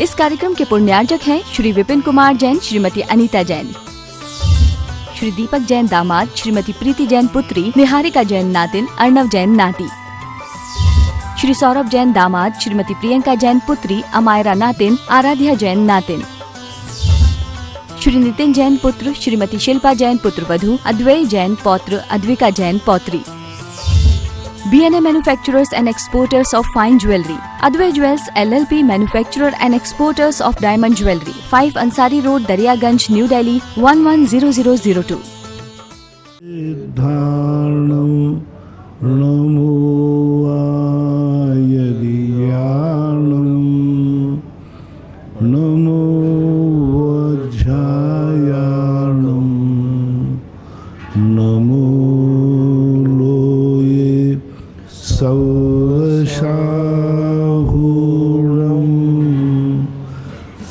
इस कार्यक्रम के पुण्यार्जक हैं श्री विपिन कुमार जैन, श्रीमती अनीता जैन, श्री दीपक जैन दामाद, श्रीमती प्रीति जैन पुत्री, निहारिका जैन नातिन, अर्णव जैन नाती, श्री सौरभ जैन दामाद, श्रीमती प्रियंका जैन पुत्री, अमायरा नातिन, आराध्या जैन नातिन, श्री नितिन जैन पुत्र, श्रीमती शिल्पा जैन पुत्र वधू, अद्वैय जैन पौत्र, Advika Jain पौत्री। B&A Manufacturers and Exporters of Fine Jewelry, Advay Jewels LLP Manufacturer and Exporters of Diamond Jewelry, 5 Ansari Road, Daryaganj, New Delhi 110002.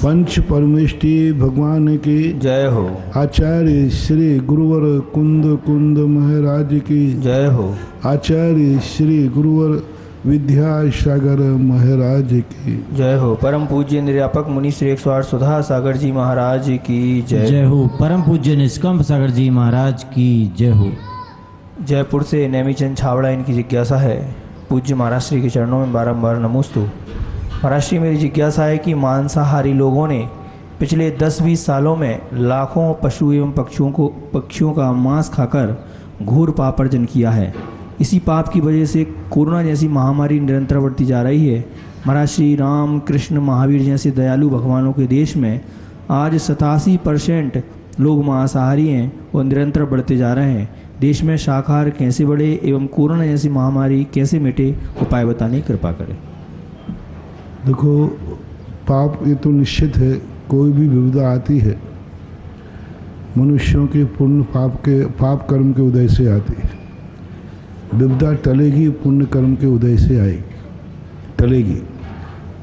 पंच परमेष्टि भगवान की जय हो। आचार्य श्री गुरुवर कुंद महाराज की जय हो। आचार्य श्री गुरुवर विद्यासागर महाराज की जय हो। परम पूज्य निर्यापक मुनि श्री 108 सुधा सागर जी महाराज की जय। जय हो। परम पूज्य निष्कंप सागर जी महाराज की जय हो। जयपुर से नेमीचंद छावड़ा, इनकी जिज्ञासा है, पूज्य महाराज श्री के चरणों में बारंबार नमोस्तु। महाराज श्री, मेरी जिज्ञासा है कि मांसाहारी लोगों ने पिछले 10-20 सालों में लाखों पशु एवं पक्षियों का मांस खाकर घोर पापार्जन किया है। इसी पाप की वजह से कोरोना जैसी महामारी निरंतर बढ़ती जा रही है। महाराज श्री, राम कृष्ण महावीर जैसे दयालु भगवानों के देश में आज 87% लोग मांसाहारी हैं और निरंतर बढ़ते जा रहे हैं। देश में शाकाहार कैसे बढ़े एवं कोरोना जैसी महामारी कैसे मिटे, उपाय बताने की कृपा करें। देखो, पाप ये तो निश्चित है, कोई भी विपदा आती है मनुष्यों के पुण्य पाप कर्म के उदय से आती है। विपदा टलेगी पुण्य कर्म के उदय से आएगी, टलेगी,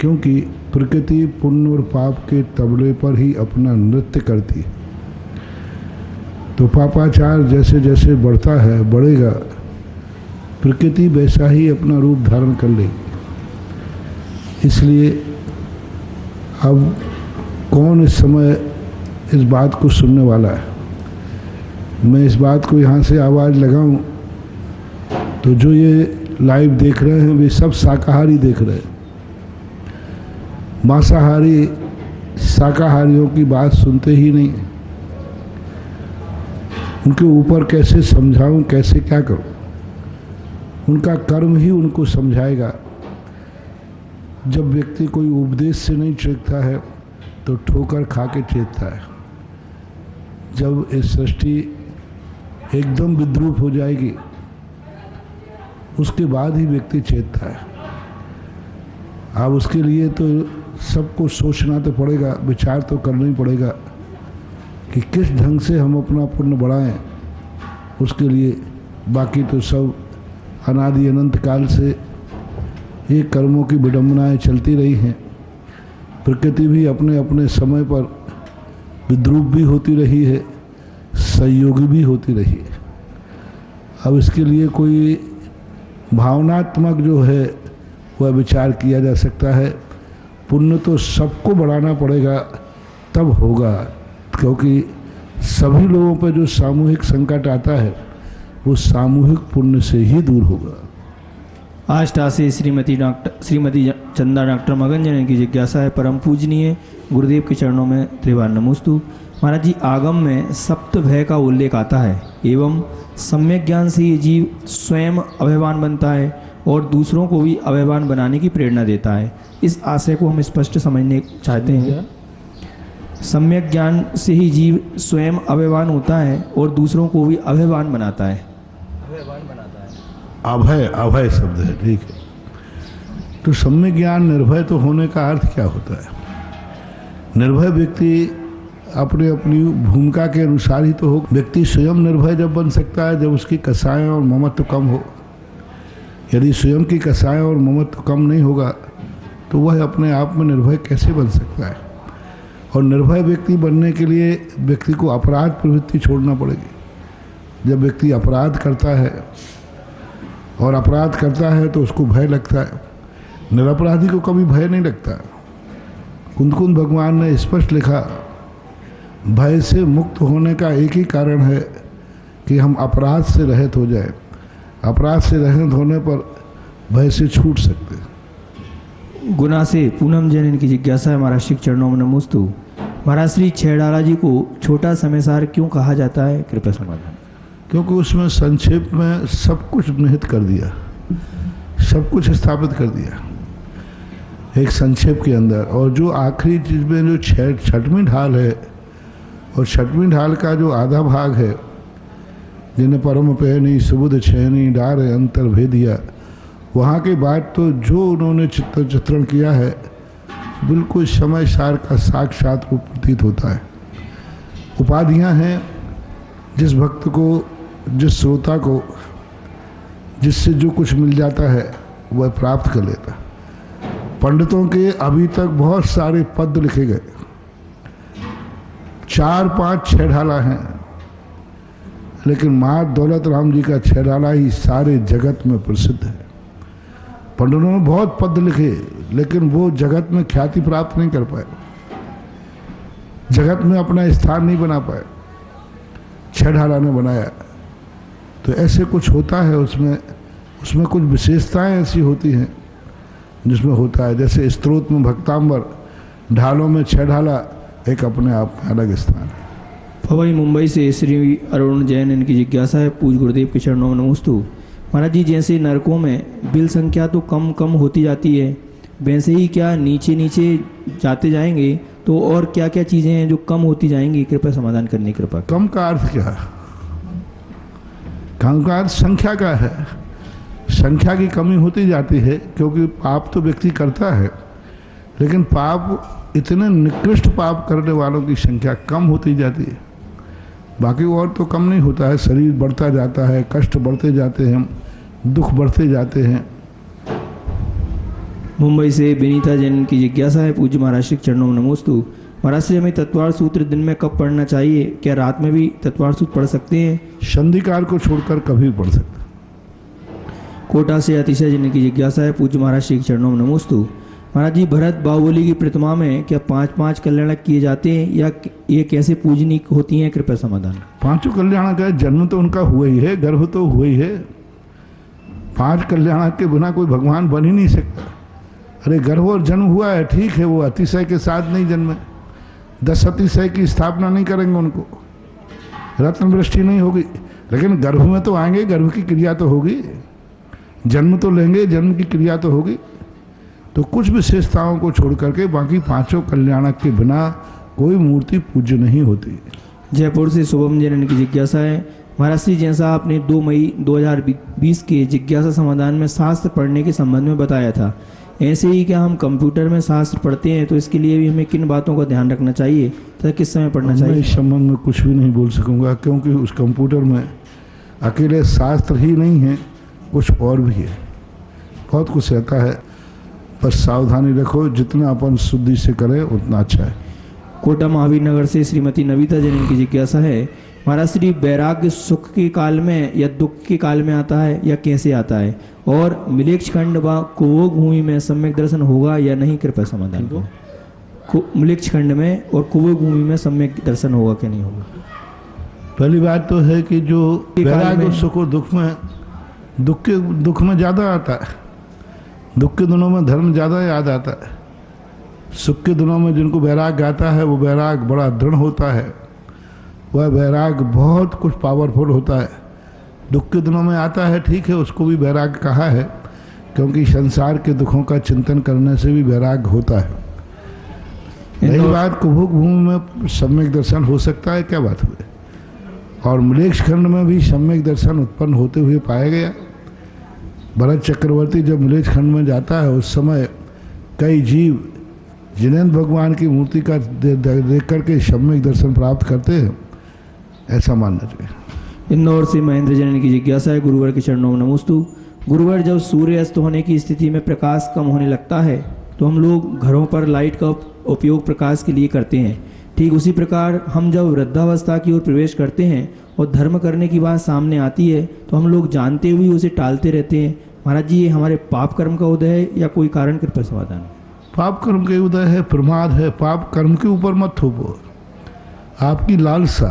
क्योंकि प्रकृति पुण्य और पाप के तबले पर ही अपना नृत्य करती है। तो पापाचार जैसे जैसे बढ़ता है, बढ़ेगा, प्रकृति वैसा ही अपना रूप धारण कर लेगी। इसलिए अब कौन इस समय इस बात को सुनने वाला है? मैं इस बात को यहाँ से आवाज़ लगाऊं तो जो ये लाइव देख रहे हैं वे सब शाकाहारी देख रहे हैं। मांसाहारी शाकाहारियों की बात सुनते ही नहीं। उनके ऊपर कैसे समझाऊं, कैसे क्या करूं? उनका कर्म ही उनको समझाएगा। जब व्यक्ति कोई उपदेश से नहीं चेतता है तो ठोकर खा के चेतता है। जब इस सृष्टि एकदम विद्रूप हो जाएगी उसके बाद ही व्यक्ति चेतता है। अब उसके लिए तो सबको सोचना तो पड़ेगा, विचार तो करना ही पड़ेगा कि किस ढंग से हम अपना पुण्य बढ़ाएं। उसके लिए बाकी तो सब अनादि अनंत काल से ये कर्मों की विडंबनाएं चलती रही हैं। प्रकृति भी अपने अपने समय पर विद्रूप भी होती रही है, संयोगी भी होती रही है। अब इसके लिए कोई भावनात्मक जो है वह विचार किया जा सकता है। पुण्य तो सबको बढ़ाना पड़ेगा, तब होगा, क्योंकि सभी लोगों पर जो सामूहिक संकट आता है वो सामूहिक पुण्य से ही दूर होगा। आष्टा से श्रीमती चंदा डॉक्टर मगन जैन की जिज्ञासा है, परम पूजनीय गुरुदेव के चरणों में त्रिवार नमोस्तु। महाराज जी, आगम में सप्त भय का उल्लेख आता है एवं सम्यक ज्ञान से ये जीव स्वयं अभयवान बनता है और दूसरों को भी अभयवान बनाने की प्रेरणा देता है। इस आशय को हम स्पष्ट समझने चाहते हैं। सम्यक ज्ञान से ही जीव स्वयं अभयवान होता है और दूसरों को भी अभयवान बनाता है। अभय शब्द है, ठीक है। तो सम्यक ज्ञान निर्भय तो होने का अर्थ क्या होता है? निर्भय व्यक्ति अपने अपनी भूमिका के अनुसार ही तो हो। व्यक्ति स्वयं निर्भय जब बन सकता है जब उसकी कसाय और ममत्व कम हो। यदि स्वयं की कसाय और ममत्व कम नहीं होगा तो वह अपने आप में निर्भय कैसे बन सकता है? और निर्भय व्यक्ति बनने के लिए व्यक्ति को अपराध प्रवृत्ति छोड़ना पड़ेगी। जब व्यक्ति अपराध करता है और अपराध करता है तो उसको भय लगता है। निरपराधी को कभी भय नहीं लगता, कुंदकुंद भगवान ने स्पष्ट लिखा, भय से मुक्त होने का एक ही कारण है कि हम अपराध से रहित हो जाए। अपराध से रहित होने पर भय से छूट सकते। गुना से पूनम जैन इनकी जिज्ञासा है, महाराज श्री के चरणों में नमोस्तु। महाराज श्री छैड़ाला जी को छोटा समयसार क्यों कहा जाता है, कृपया समाधान। क्योंकि उसमें संक्षेप में सब कुछ निहित कर दिया, सब कुछ स्थापित कर दिया एक संक्षेप के अंदर। और जो आखिरी चीज में जो छठवीं ढाल है, और छठवीं ढाल का जो आधा भाग है, जिन्हें परम पैनी सुबुध छैनी डार अंतर भेदिया, वहाँ के बाद तो जो उन्होंने चित्रण किया है, बिल्कुल समय सार का साक्षात रूप प्रतीत होता है। उपाधियाँ हैं, जिस भक्त को, जिस श्रोता को, जिससे जो कुछ मिल जाता है वह प्राप्त कर लेता। पंडितों के अभी तक बहुत सारे पद लिखे गए, 4, 5, 6 ढाला हैं, लेकिन माँ दौलत राम जी का 6 ढाला ही सारे जगत में प्रसिद्ध है। पंडितों ने बहुत पद लिखे, लेकिन वो जगत में ख्याति प्राप्त नहीं कर पाए, जगत में अपना स्थान नहीं बना पाए। 6 ढाला ने बनाया। तो ऐसे कुछ होता है उसमें कुछ विशेषताएं ऐसी होती हैं जिसमें होता है। जैसे स्त्रोत में भक्तांबर, ढालों में 6 ढाला एक अपने आप में अलग स्थान है। पवई मुंबई से श्री अरुण जैन इनकी जिज्ञासा है, पूज गुरुदेव के चरणों में नमोस्तु। महाराज जी, जैसे नरकों में बिल संख्या तो कम कम होती जाती है, वैसे ही क्या नीचे नीचे जाते जाएंगे तो और क्या क्या चीज़ें हैं जो कम होती जाएंगी, कृपया समाधान करने की कृपा। कम का अर्थ क्या है? कम का अर्थ संख्या का है। संख्या की कमी होती जाती है, क्योंकि पाप तो व्यक्ति करता है, लेकिन पाप, इतने निकृष्ट पाप करने वालों की संख्या कम होती जाती है। बाकी और तो कम नहीं होता है। शरीर बढ़ता जाता है, कष्ट बढ़ते जाते हैं, दुख बढ़ते जाते हैं। मुंबई से विनीता जैन की जिज्ञासा है, पूज्य महाराज श्री के चरणों में नमोस्तु। महाराज श्री, हमें तत्वार सूत्र दिन में कब पढ़ना चाहिए? क्या रात में भी तत्वार सूत्र पढ़ सकते हैं? संधिकाल को छोड़कर कभी पढ़ सकते। कोटा से अतिशय जैन की जिज्ञासा है, पूज्य महाराज श्री के चरणों में नमोस्तु। महाराज जी, भरत बाहुबली की प्रतिमा में क्या 5-5 कल्याणक किए जाते हैं, या ये कैसे पूजनीय होती हैं, कृपया समाधान। 5 कल्याणक है, जन्म तो उनका हुआ ही है, गर्भ तो हुआ ही है। 5 कल्याणक के बिना कोई भगवान बन ही नहीं सकता। अरे गर्भ और जन्म हुआ है, ठीक है, वो अतिशय के साथ नहीं जन्मे। 10 अतिशय की स्थापना नहीं करेंगे उनको, रत्न वृष्टि नहीं होगी, लेकिन गर्भ में तो आएंगे, गर्भ की क्रिया तो होगी, जन्म तो लेंगे, जन्म की क्रिया तो होगी। तो कुछ विशेषताओं को छोड़ करके बाकी 5 कल्याणक के बिना कोई मूर्ति पूज्य नहीं होती। जयपुर से शुभम जैन की जिज्ञासा है, महाराज श्री, जैसा आपने 2 मई 2020 के जिज्ञासा समाधान में शास्त्र पढ़ने के संबंध में बताया था, ऐसे ही क्या हम कंप्यूटर में शास्त्र पढ़ते हैं, तो इसके लिए भी हमें किन बातों का ध्यान रखना चाहिए तथा किस समय पढ़ना चाहिए? मैं इस संबंध में कुछ भी नहीं बोल सकूंगा, क्योंकि उस कंप्यूटर में अकेले शास्त्र ही नहीं है, कुछ और भी है, बहुत कुछ रहता है। बस सावधानी रखो, जितना अपन शुद्धि से करें उतना अच्छा है। कोटा महावीर नगर से श्रीमती नविता जैन की जिज्ञासा है, महाराज श्री, वैराग्य सुख के काल में या दुख के काल में आता है, या कैसे आता है, और मिलेक्ष खंड व कुवोग भूमि में सम्यक दर्शन होगा या नहीं, कृपया समाधान को। मिलेक्ष खंड में और कुवोग भूमि में सम्यक दर्शन होगा कि नहीं होगा? पहली बात तो है कि जो वैराग्य सुख और दुख में ज़्यादा आता है। दुख के दिनों में धर्म ज़्यादा याद आता है। सुख के दिनों में जिनको वैराग आता है, वो वैराग बड़ा दृढ़ होता है, वह वैराग बहुत कुछ पावरफुल होता है। दुख के दिनों में आता है, ठीक है, उसको भी वैराग कहा है, क्योंकि संसार के दुखों का चिंतन करने से भी वैराग होता है। रही बात कुभोग भूमि में सम्यक दर्शन हो सकता है, क्या बात हुई? और मलेक्ष खंड में भी सम्यक दर्शन उत्पन्न होते हुए पाया गया। भरत चक्रवर्ती जब मलेच्छ खंड में जाता है, उस समय कई जीव जिनेन्द्र भगवान की मूर्ति का देख करके सम्यक दर्शन प्राप्त करते हैं, ऐसा मानना चाहिए। इंदौर से महेंद्र जैन की जिज्ञासा है, गुरुवर के चरणों में नमोस्तु। गुरुवर, जब सूर्य अस्त होने की स्थिति में प्रकाश कम होने लगता है तो हम लोग घरों पर लाइट का उपयोग प्रकाश के लिए करते हैं। ठीक उसी प्रकार हम जब वृद्धावस्था की ओर प्रवेश करते हैं और धर्म करने की बात सामने आती है तो हम लोग जानते हुए उसे टालते रहते हैं। महाराज जी, ये हमारे पाप कर्म का उदय है या कोई कारण, कृपया समाधान? पाप कर्म के उदय है, प्रमाद है, पाप कर्म के ऊपर मत थोपो। आपकी लालसा,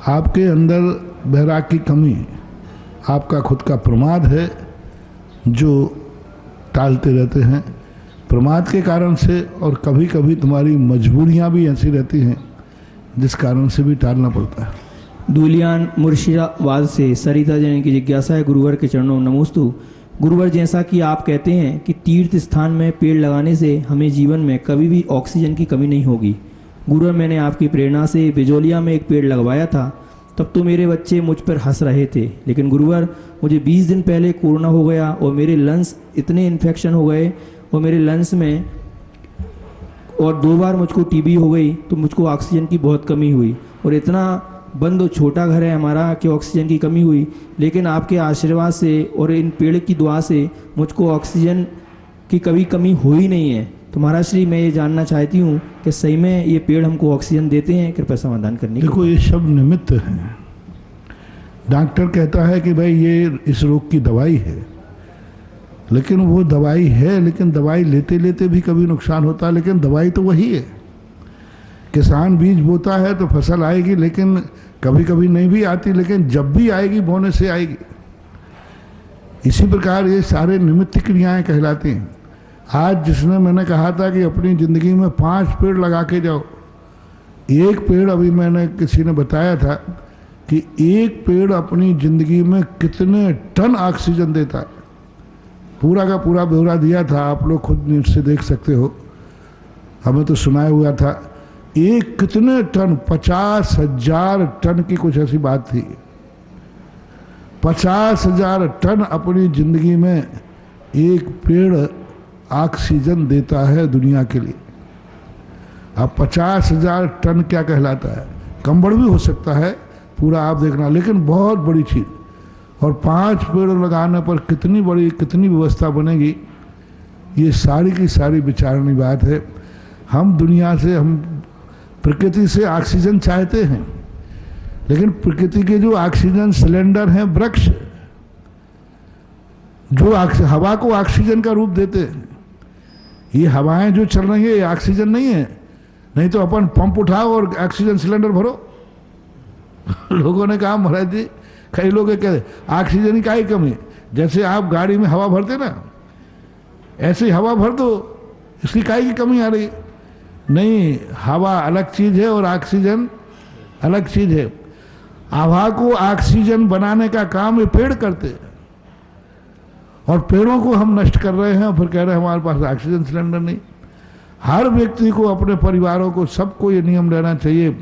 आपके अंदर बैराग की कमी, आपका खुद का प्रमाद है जो टालते रहते हैं। प्रमाद के कारण से और कभी कभी तुम्हारी मजबूरियां भी ऐसी रहती हैं जिस कारण से भी टालना पड़ता है। दूलियान मुर्शिदाबाद से सरिता जैन की जिज्ञासा है, गुरुवर के चरणों में नमोस्तु। गुरुवर, जैसा कि आप कहते हैं कि तीर्थ स्थान में पेड़ लगाने से हमें जीवन में कभी भी ऑक्सीजन की कमी नहीं होगी। गुरुवर, मैंने आपकी प्रेरणा से बिजोलिया में एक पेड़ लगवाया था, तब तो मेरे बच्चे मुझ पर हंस रहे थे। लेकिन गुरुवर, मुझे 20 दिन पहले कोरोना हो गया और मेरे लंग्स इतने इन्फेक्शन हो गए और मेरे लंग्स में, और 2 बार मुझको टीबी हो गई, तो मुझको ऑक्सीजन की बहुत कमी हुई। और इतना बंद और छोटा घर है हमारा कि ऑक्सीजन की कमी हुई। लेकिन आपके आशीर्वाद से और इन पेड़ की दुआ से मुझको ऑक्सीजन की कभी कमी हो ही नहीं है। तो महाराज श्री, मैं ये जानना चाहती हूँ कि सही में ये पेड़ हमको ऑक्सीजन देते हैं? कृपया समाधान करने की। देखो, ये सब निमित्त हैं। डॉक्टर कहता है कि भाई ये इस रोग की दवाई है, लेकिन वो दवाई है, लेकिन दवाई लेते लेते भी कभी नुकसान होता है। लेकिन दवाई तो वही है। किसान बीज बोता है तो फसल आएगी, लेकिन कभी कभी नहीं भी आती, लेकिन जब भी आएगी बोने से आएगी। इसी प्रकार ये सारे निमित्त क्रियाएं कहलाती हैं। आज जिसने, मैंने कहा था कि अपनी ज़िंदगी में 5 पेड़ लगा के जाओ। एक पेड़, अभी मैंने किसी ने बताया था कि एक पेड़ अपनी ज़िंदगी में कितने टन ऑक्सीजन देता है। पूरा का पूरा ब्यौरा दिया था, आप लोग खुद न्यूज़ से देख सकते हो, हमें तो सुनाया हुआ था। एक कितने टन, 50,000 टन की कुछ ऐसी बात थी। 50,000 टन अपनी ज़िंदगी में एक पेड़ ऑक्सीजन देता है दुनिया के लिए। अब 50,000 टन क्या कहलाता है? कंबल भी हो सकता है पूरा, आप देखना, लेकिन बहुत बड़ी चीज़। और 5 पेड़ लगाने पर कितनी बड़ी, कितनी व्यवस्था बनेगी, ये सारी की सारी विचारणी बात है। हम दुनिया से, हम प्रकृति से ऑक्सीजन चाहते हैं, लेकिन प्रकृति के जो ऑक्सीजन सिलेंडर हैं वृक्ष, जो हवा को ऑक्सीजन का रूप देते हैं। ये हवाएं जो चल रही है ये ऑक्सीजन नहीं है। नहीं तो अपन पंप उठाओ और ऑक्सीजन सिलेंडर भरो। लोगों ने कहा महाराज जी, कई लोग कहते ऑक्सीजन की क्या कमी है? जैसे आप गाड़ी में हवा भरते ना, ऐसे हवा भर दो, इसकी काय की कमी आ रही? नहीं, हवा अलग चीज है और ऑक्सीजन अलग चीज है। हवा को ऑक्सीजन बनाने का काम ये पेड़ करते हैं, और पेड़ों को हम नष्ट कर रहे हैं और फिर कह रहे हैं हमारे पास ऑक्सीजन सिलेंडर नहीं। हर व्यक्ति को, अपने परिवारों को, सबको ये नियम लेना चाहिए,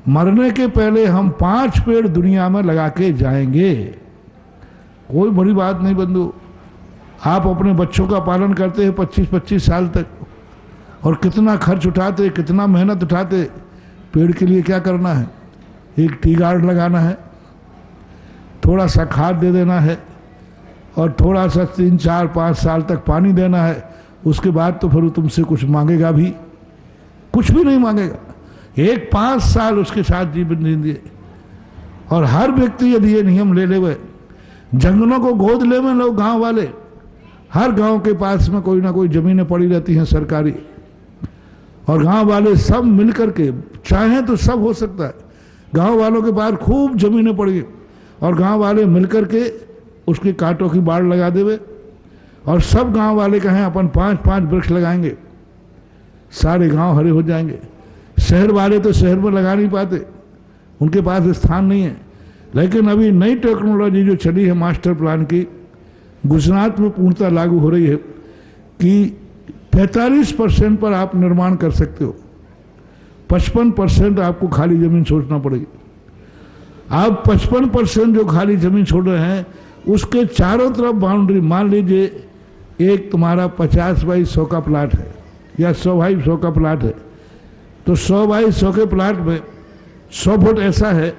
मरने के पहले हम 5 पेड़ दुनिया में लगा के जाएंगे। कोई बड़ी बात नहीं बंधु। आप अपने बच्चों का पालन करते हैं 25-25 साल तक, और कितना खर्च उठाते, कितना मेहनत उठाते। पेड़ के लिए क्या करना है? एक टी गार्ड लगाना है, थोड़ा सा खाद दे देना है, और थोड़ा सा 3-4-5 साल तक पानी देना है। उसके बाद तो फिर तुमसे कुछ मांगेगा भी? कुछ भी नहीं मांगेगा। एक 5 साल उसके साथ जीवन जिंदगी। और हर व्यक्ति यदि ये नियम ले हुए, जंगलों को गोद ले में लोग, गांव वाले, हर गांव के पास में कोई ना कोई जमीनें पड़ी रहती हैं सरकारी, और गांव वाले सब मिलकर के, चाहें तो सब हो सकता है, गांव वालों के पास खूब जमीनें पड़ी, और गांव वाले मिलकर के उसके कांटों की बाड़ लगा देवे, और सब गांव वाले कहें अपन 5-5 वृक्ष लगाएंगे, सारे गांव हरे हो जाएंगे। शहर वाले तो शहर में लगा नहीं पाते, उनके पास स्थान नहीं है। लेकिन अभी नई टेक्नोलॉजी जो चली है मास्टर प्लान की, गुजरात में पूर्णतः लागू हो रही है कि 45% पर आप निर्माण कर सकते हो, 55% आपको खाली जमीन छोड़ना पड़ेगी। आप 55% जो खाली जमीन छोड़ रहे हैं, उसके चारों तरफ बाउंड्री, मान लीजिए एक तुम्हारा 50 बाई 100 का प्लाट है या 100 बाई 100 का प्लाट है, तो 100 बाई 100 के प्लाट में 100 फुट ऐसा है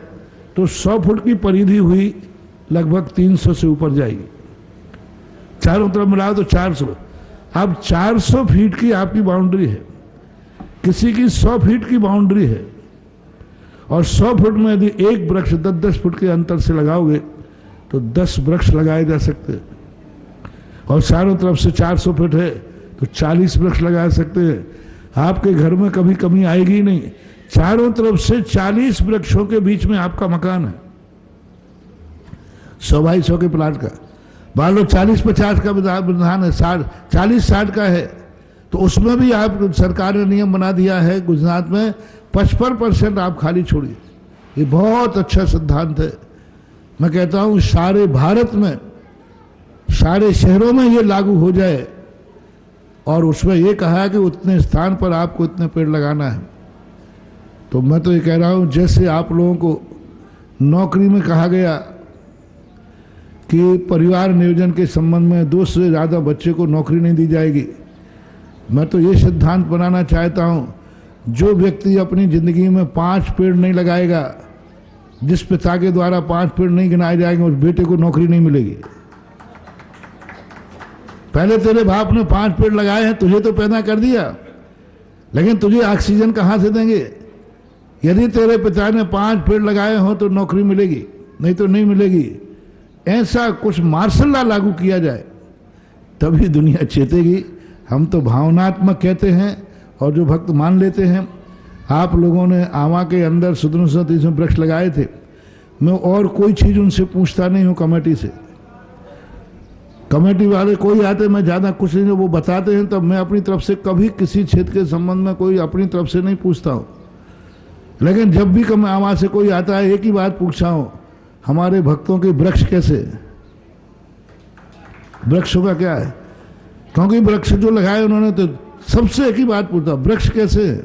तो 100 फुट की परिधि हुई लगभग 300 से ऊपर जाएगी। चारों तरफ मिलाओ तो 400। अब 400 फीट की आपकी बाउंड्री है, किसी की 100 फीट की बाउंड्री है, और 100 फुट में यदि एक वृक्ष 10-10 फुट के अंतर से लगाओगे तो 10 वृक्ष लगाए जा सकते हैं। और चारों तरफ से 400 फीट है तो 40 वृक्ष लगा सकते हैं। आपके घर में कभी कमी आएगी ही नहीं। चारों तरफ से 40 वृक्षों के बीच में आपका मकान है, 100 बाई 100 के प्लाट का। मान लो 40-50 का विधान है, 40-60 का है, तो उसमें भी आप सरकार ने नियम बना दिया है गुजरात में 55% आप खाली छोड़िए। ये बहुत अच्छा सिद्धांत है। मैं कहता हूँ सारे भारत में, सारे शहरों में ये लागू हो जाए। और उसमें ये कहा है कि उतने स्थान पर आपको इतने पेड़ लगाना है। तो मैं तो ये कह रहा हूँ, जैसे आप लोगों को नौकरी में कहा गया कि परिवार नियोजन के संबंध में 2 से ज़्यादा बच्चे को नौकरी नहीं दी जाएगी, मैं तो ये सिद्धांत बनाना चाहता हूँ, जो व्यक्ति अपनी ज़िंदगी में 5 पेड़ नहीं लगाएगा, जिस पिता के द्वारा 5 पेड़ नहीं गिनाए जाएंगे, उस बेटे को नौकरी नहीं मिलेगी। पहले तेरे बाप ने 5 पेड़ लगाए हैं, तुझे तो पैदा कर दिया, लेकिन तुझे ऑक्सीजन कहाँ से देंगे? यदि तेरे पिता ने 5 पेड़ लगाए हों तो नौकरी मिलेगी, नहीं तो नहीं मिलेगी। ऐसा कुछ मार्शल लॉ लागू किया जाए तभी दुनिया चेतेगी। हम तो भावनात्मक कहते हैं और जो भक्त मान लेते हैं। आप लोगों ने आमा के अंदर 1730 वृक्ष लगाए थे। मैं और कोई चीज़ उनसे पूछता नहीं हूँ कमेटी से। कमेटी वाले कोई आते, मैं ज़्यादा कुछ नहीं, वो बताते हैं, तब मैं अपनी तरफ से कभी किसी क्षेत्र के संबंध में कोई अपनी तरफ से नहीं पूछता हूँ। लेकिन जब भी कम आमा से कोई आता है, एक ही बात पूछा हूँ, हमारे भक्तों के वृक्ष कैसे, वृक्षों का क्या है? क्योंकि वृक्ष जो लगाए उन्होंने, तो सबसे एक ही बात पूछता, वृक्ष कैसे है?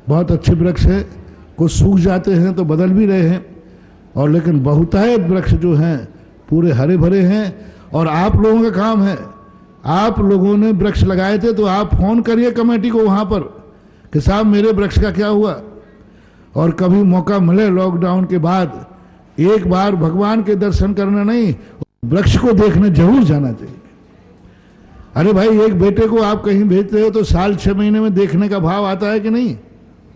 बहुत अच्छे वृक्ष है, कुछ सूख जाते हैं तो बदल भी रहे हैं, और लेकिन बहुतायत वृक्ष जो हैं पूरे हरे भरे हैं। और आप लोगों का काम है, आप लोगों ने वृक्ष लगाए थे तो आप फोन करिए कमेटी को वहाँ पर कि साहब मेरे वृक्ष का क्या हुआ। और कभी मौका मिले लॉकडाउन के बाद, एक बार भगवान के दर्शन करना नहीं, वृक्ष को देखने जरूर जाना चाहिए। अरे भाई, एक बेटे को आप कहीं भेजते हो तो साल 6 महीने में देखने का भाव आता है कि नहीं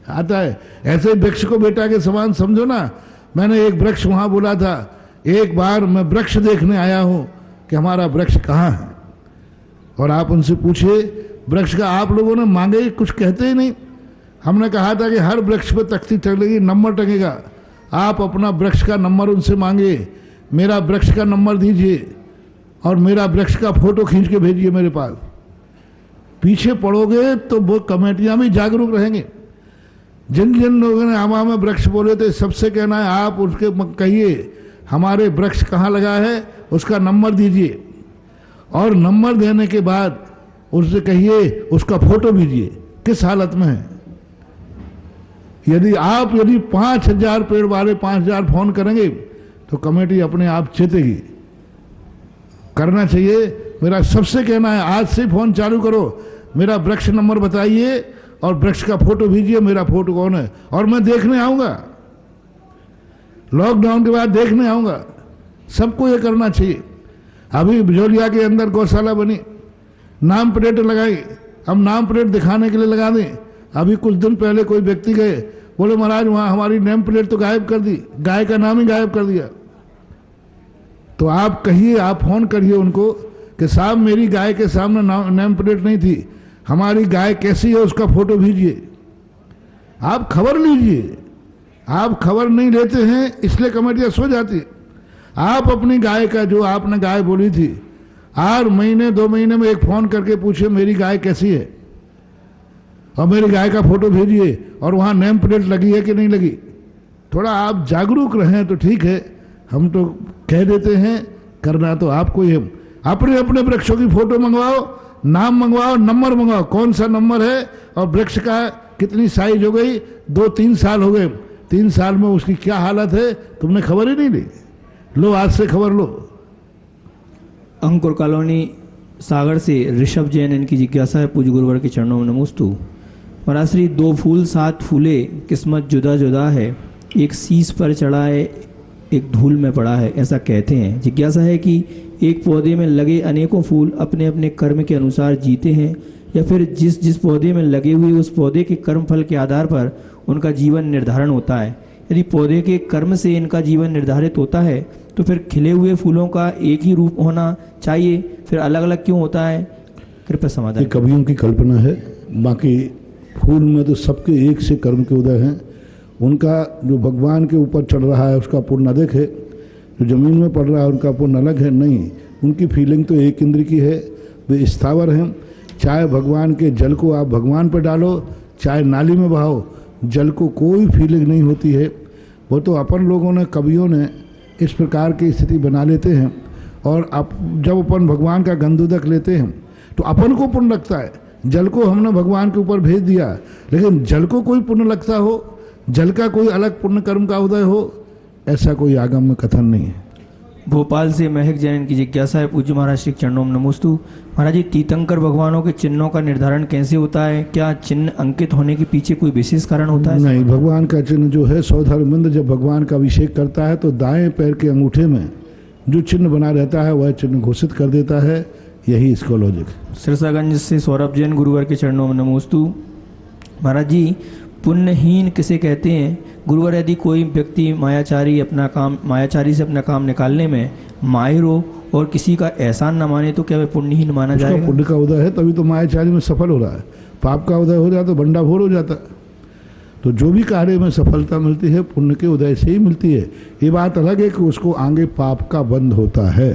आता है? ऐसे वृक्ष को बेटा के समान समझो ना। मैंने एक वृक्ष वहां बोला था, एक बार मैं वृक्ष देखने आया हूं कि हमारा वृक्ष कहाँ है। और आप उनसे पूछिए, वृक्ष का आप लोगों ने मांगे, कुछ कहते ही नहीं। हमने कहा था कि हर वृक्ष पर तख्ती टंगेगी, नंबर टंगेगा, आप अपना वृक्ष का नंबर उनसे मांगे, मेरा वृक्ष का नंबर दीजिए और मेरा वृक्ष का फोटो खींच के भेजिए मेरे पास। पीछे पड़ोगे तो वो कमेटियां भी जागरूक रहेंगे। जिन जिन लोगों ने आमा में वृक्ष बोले थे, सबसे कहना है आप उसके कहिए हमारे वृक्ष कहाँ लगा है, उसका नंबर दीजिए, और नंबर देने के बाद उससे कहिए उसका फोटो भेजिए किस हालत में है। यदि 5000 पेड़ वाले 5000 फोन करेंगे तो कमेटी अपने आप चेतेगी। करना चाहिए। मेरा सबसे कहना है, आज से फोन चालू करो, मेरा वृक्ष नंबर बताइए और वृक्ष का फोटो भेजिए, मेरा फोटो कौन है, और मैं देखने आऊंगा। लॉकडाउन के बाद देखने आऊंगा। सबको ये करना चाहिए। अभी बिजोलिया के अंदर गौशाला बनी, नाम प्लेट लगाई, हम नाम प्लेट दिखाने के लिए लगा दें। अभी कुछ दिन पहले कोई व्यक्ति गए, बोले महाराज वहाँ हमारी नेम प्लेट तो गायब कर दी, गाय का नाम ही गायब कर दिया। तो आप कहिए, आप फोन करिए उनको कि साहब मेरी गाय के सामने नेम प्लेट नहीं थी, हमारी गाय कैसी है उसका फोटो भेजिए। आप खबर लीजिए। आप खबर नहीं लेते हैं इसलिए कमेटियां सो जाती। आप अपनी गाय का, जो आपने गाय बोली थी, 8 महीने 2 महीने में एक फोन करके पूछिए मेरी गाय कैसी है और मेरी गाय का फोटो भेजिए, और वहाँ नेम प्लेट लगी है कि नहीं लगी। थोड़ा आप जागरूक रहें तो ठीक है। हम तो कह देते हैं, करना तो आपको ही है। अपने अपने वृक्षों की फोटो मंगवाओ, नाम मंगवाओ, नंबर मंगवाओ, कौन सा नंबर है और वृक्ष का कितनी साइज हो गई, 2-3 साल हो गए, 3 साल में उसकी क्या हालत है तुमने खबर ही नहीं ली। लो आज से खबर लो। अंकुर कॉलोनी सागर से ऋषभ जैन, इनकी जिज्ञासा है, पूज्य गुरुवर के चरणों में नमोस्तु। महाराज श्री, 2 फूल 7 फूले, किस्मत जुदा जुदा है, एक शीश पर चढ़ा है, एक धूल में पड़ा है, ऐसा कहते हैं। जिज्ञासा है कि एक पौधे में लगे अनेकों फूल अपने अपने कर्म के अनुसार जीते हैं, या फिर जिस जिस पौधे में लगे हुए उस पौधे के कर्म फल के आधार पर उनका जीवन निर्धारण होता है। यदि पौधे के कर्म से इनका जीवन निर्धारित होता है तो फिर खिले हुए फूलों का एक ही रूप होना चाहिए, फिर अलग अलग क्यों होता है? कृपया ये समाधान। कवियों की कल्पना है। बाकी फूल में तो सबके एक से कर्म के उदय हैं। उनका जो भगवान के ऊपर चढ़ रहा है उसका पुण्य अधिक है, जो जमीन में पड़ रहा है उनका पुण्य अलग है। नहीं, उनकी फीलिंग तो एक इंद्र की है, वे स्थावर हैं। चाहे भगवान के जल को आप भगवान पर डालो, चाहे नाली में बहाओ, जल को कोई फीलिंग नहीं होती है। वो तो अपन लोगों ने, कवियों ने इस प्रकार की स्थिति बना लेते हैं। और जब अपन भगवान का गंधोदक लेते हैं तो अपन को पुण्य लगता है। जल को हमने भगवान के ऊपर भेज दिया, लेकिन जल को कोई पुण्य लगता हो, जल का कोई अलग पुण्य कर्म का उदय हो, ऐसा कोई आगम में कथन नहीं है। भोपाल से महक जैन की जिज्ञासा है, पूज्य महाराज श्री चरणों में नमोस्तु। महाराज जी, तीर्थंकर भगवानों के चिन्हों का निर्धारण कैसे होता है? क्या चिन्ह अंकित होने के पीछे कोई विशेष कारण होता है? नहीं, भगवान का चिन्ह जो है, सौधर्मेंद्र जब भगवान का अभिषेक करता है तो दाएं पैर के अंगूठे में जो चिन्ह बना रहता है वह चिन्ह घोषित कर देता है। यही इसका लॉजिक है। सिरसागंज से सौरभ जैन, गुरुवर के चरणों में नमोस्तु। महाराज जी, पुण्यहीन किसे कहते हैं? गुरुवर, यदि कोई व्यक्ति मायाचारी से अपना काम निकालने में माहिर हो और किसी का एहसान न माने तो क्या वह पुण्यहीन माना उसका जाएगा? पुण्य का उदय है, तभी तो मायाचारी में सफल हो रहा है। पाप का उदय हो जाता तो भंडाफोड़ हो जाता। तो जो भी कार्य में सफलता मिलती है पुण्य के उदय से ही मिलती है। ये बात अलग है कि उसको आगे पाप का बंध होता है।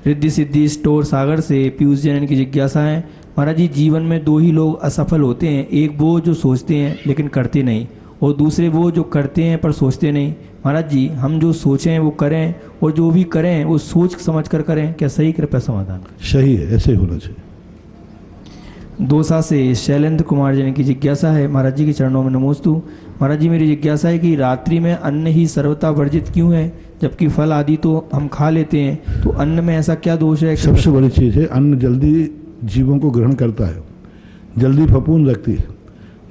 रिद्धि सिद्धि स्टोर सागर से पीयूष जैन की जिज्ञासा है। महाराज जी, जीवन में दो ही लोग असफल होते हैं, एक वो जो सोचते हैं लेकिन करते नहीं, और दूसरे वो जो करते हैं पर सोचते नहीं। महाराज जी, हम जो सोचें वो करें और जो भी करें वो सोच समझ कर करें, क्या सही? कृपया समाधान। सही है, ऐसे ही होना चाहिए। दोसा से शैलेंद्र कुमार जैन की जिज्ञासा है। महाराज जी के चरणों में नमोस्तु। महाराज जी, मेरी जिज्ञासा है कि रात्रि में अन्न ही सर्वथा वर्जित क्यों है, जबकि फल आदि तो हम खा लेते हैं? तो अन्न में ऐसा क्या दोष है? सबसे बड़ी चीज़ है, अन्न जल्दी जीवों को ग्रहण करता है, जल्दी फफूंद रखती है।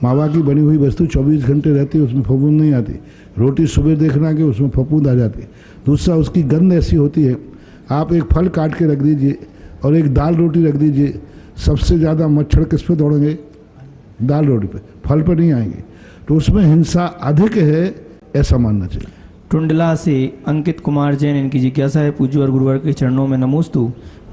मावा की बनी हुई वस्तु 24 घंटे रहती है, उसमें फफूंद नहीं आती। रोटी सुबह देखना कि उसमें फफूंद आ जाती है। दूसरा, उसकी गंध ऐसी होती है, आप एक फल काट के रख दीजिए और एक दाल रोटी रख दीजिए, सबसे ज़्यादा मच्छर किस पे दौड़ेंगे? दाल रोटी पे, फल पे नहीं आएंगे। तो उसमें हिंसा अधिक है, ऐसा मानना चाहिए। टुंडला से अंकित कुमार जैन, इनकी जिज्ञासा है, पूज्य और गुरुवर के चरणों में नमोस्तु।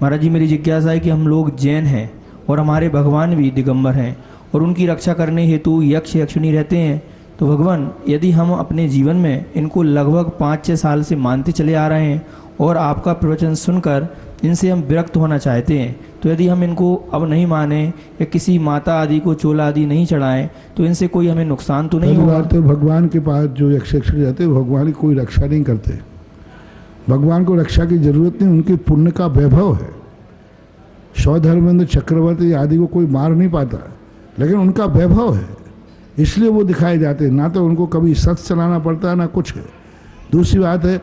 महाराज जी, मेरी जिज्ञासा है कि हम लोग जैन हैं और हमारे भगवान भी दिगंबर हैं और उनकी रक्षा करने हेतु यक्ष यक्षिणी रहते हैं। तो भगवान, यदि हम अपने जीवन में इनको लगभग 5-6 साल से मानते चले आ रहे हैं और आपका प्रवचन सुनकर इनसे हम विरक्त होना चाहते हैं, तो यदि हम इनको अब नहीं माने या किसी माता आदि को चोला आदि नहीं चढ़ाएं तो इनसे कोई हमें नुकसान तो नहीं होगा? तो भगवान के पास जो यक्ष यक्षिणी रहते हैं, भगवान की कोई रक्षा नहीं करते। भगवान को रक्षा की जरूरत नहीं, उनके पुण्य का वैभव है। सौधर्मेंद्र चक्रवर्ती आदि को कोई मार नहीं पाता, लेकिन उनका वैभव है, इसलिए वो दिखाए जाते हैं। ना तो उनको कभी सत्य चलाना पड़ता है ना कुछ है। दूसरी बात है,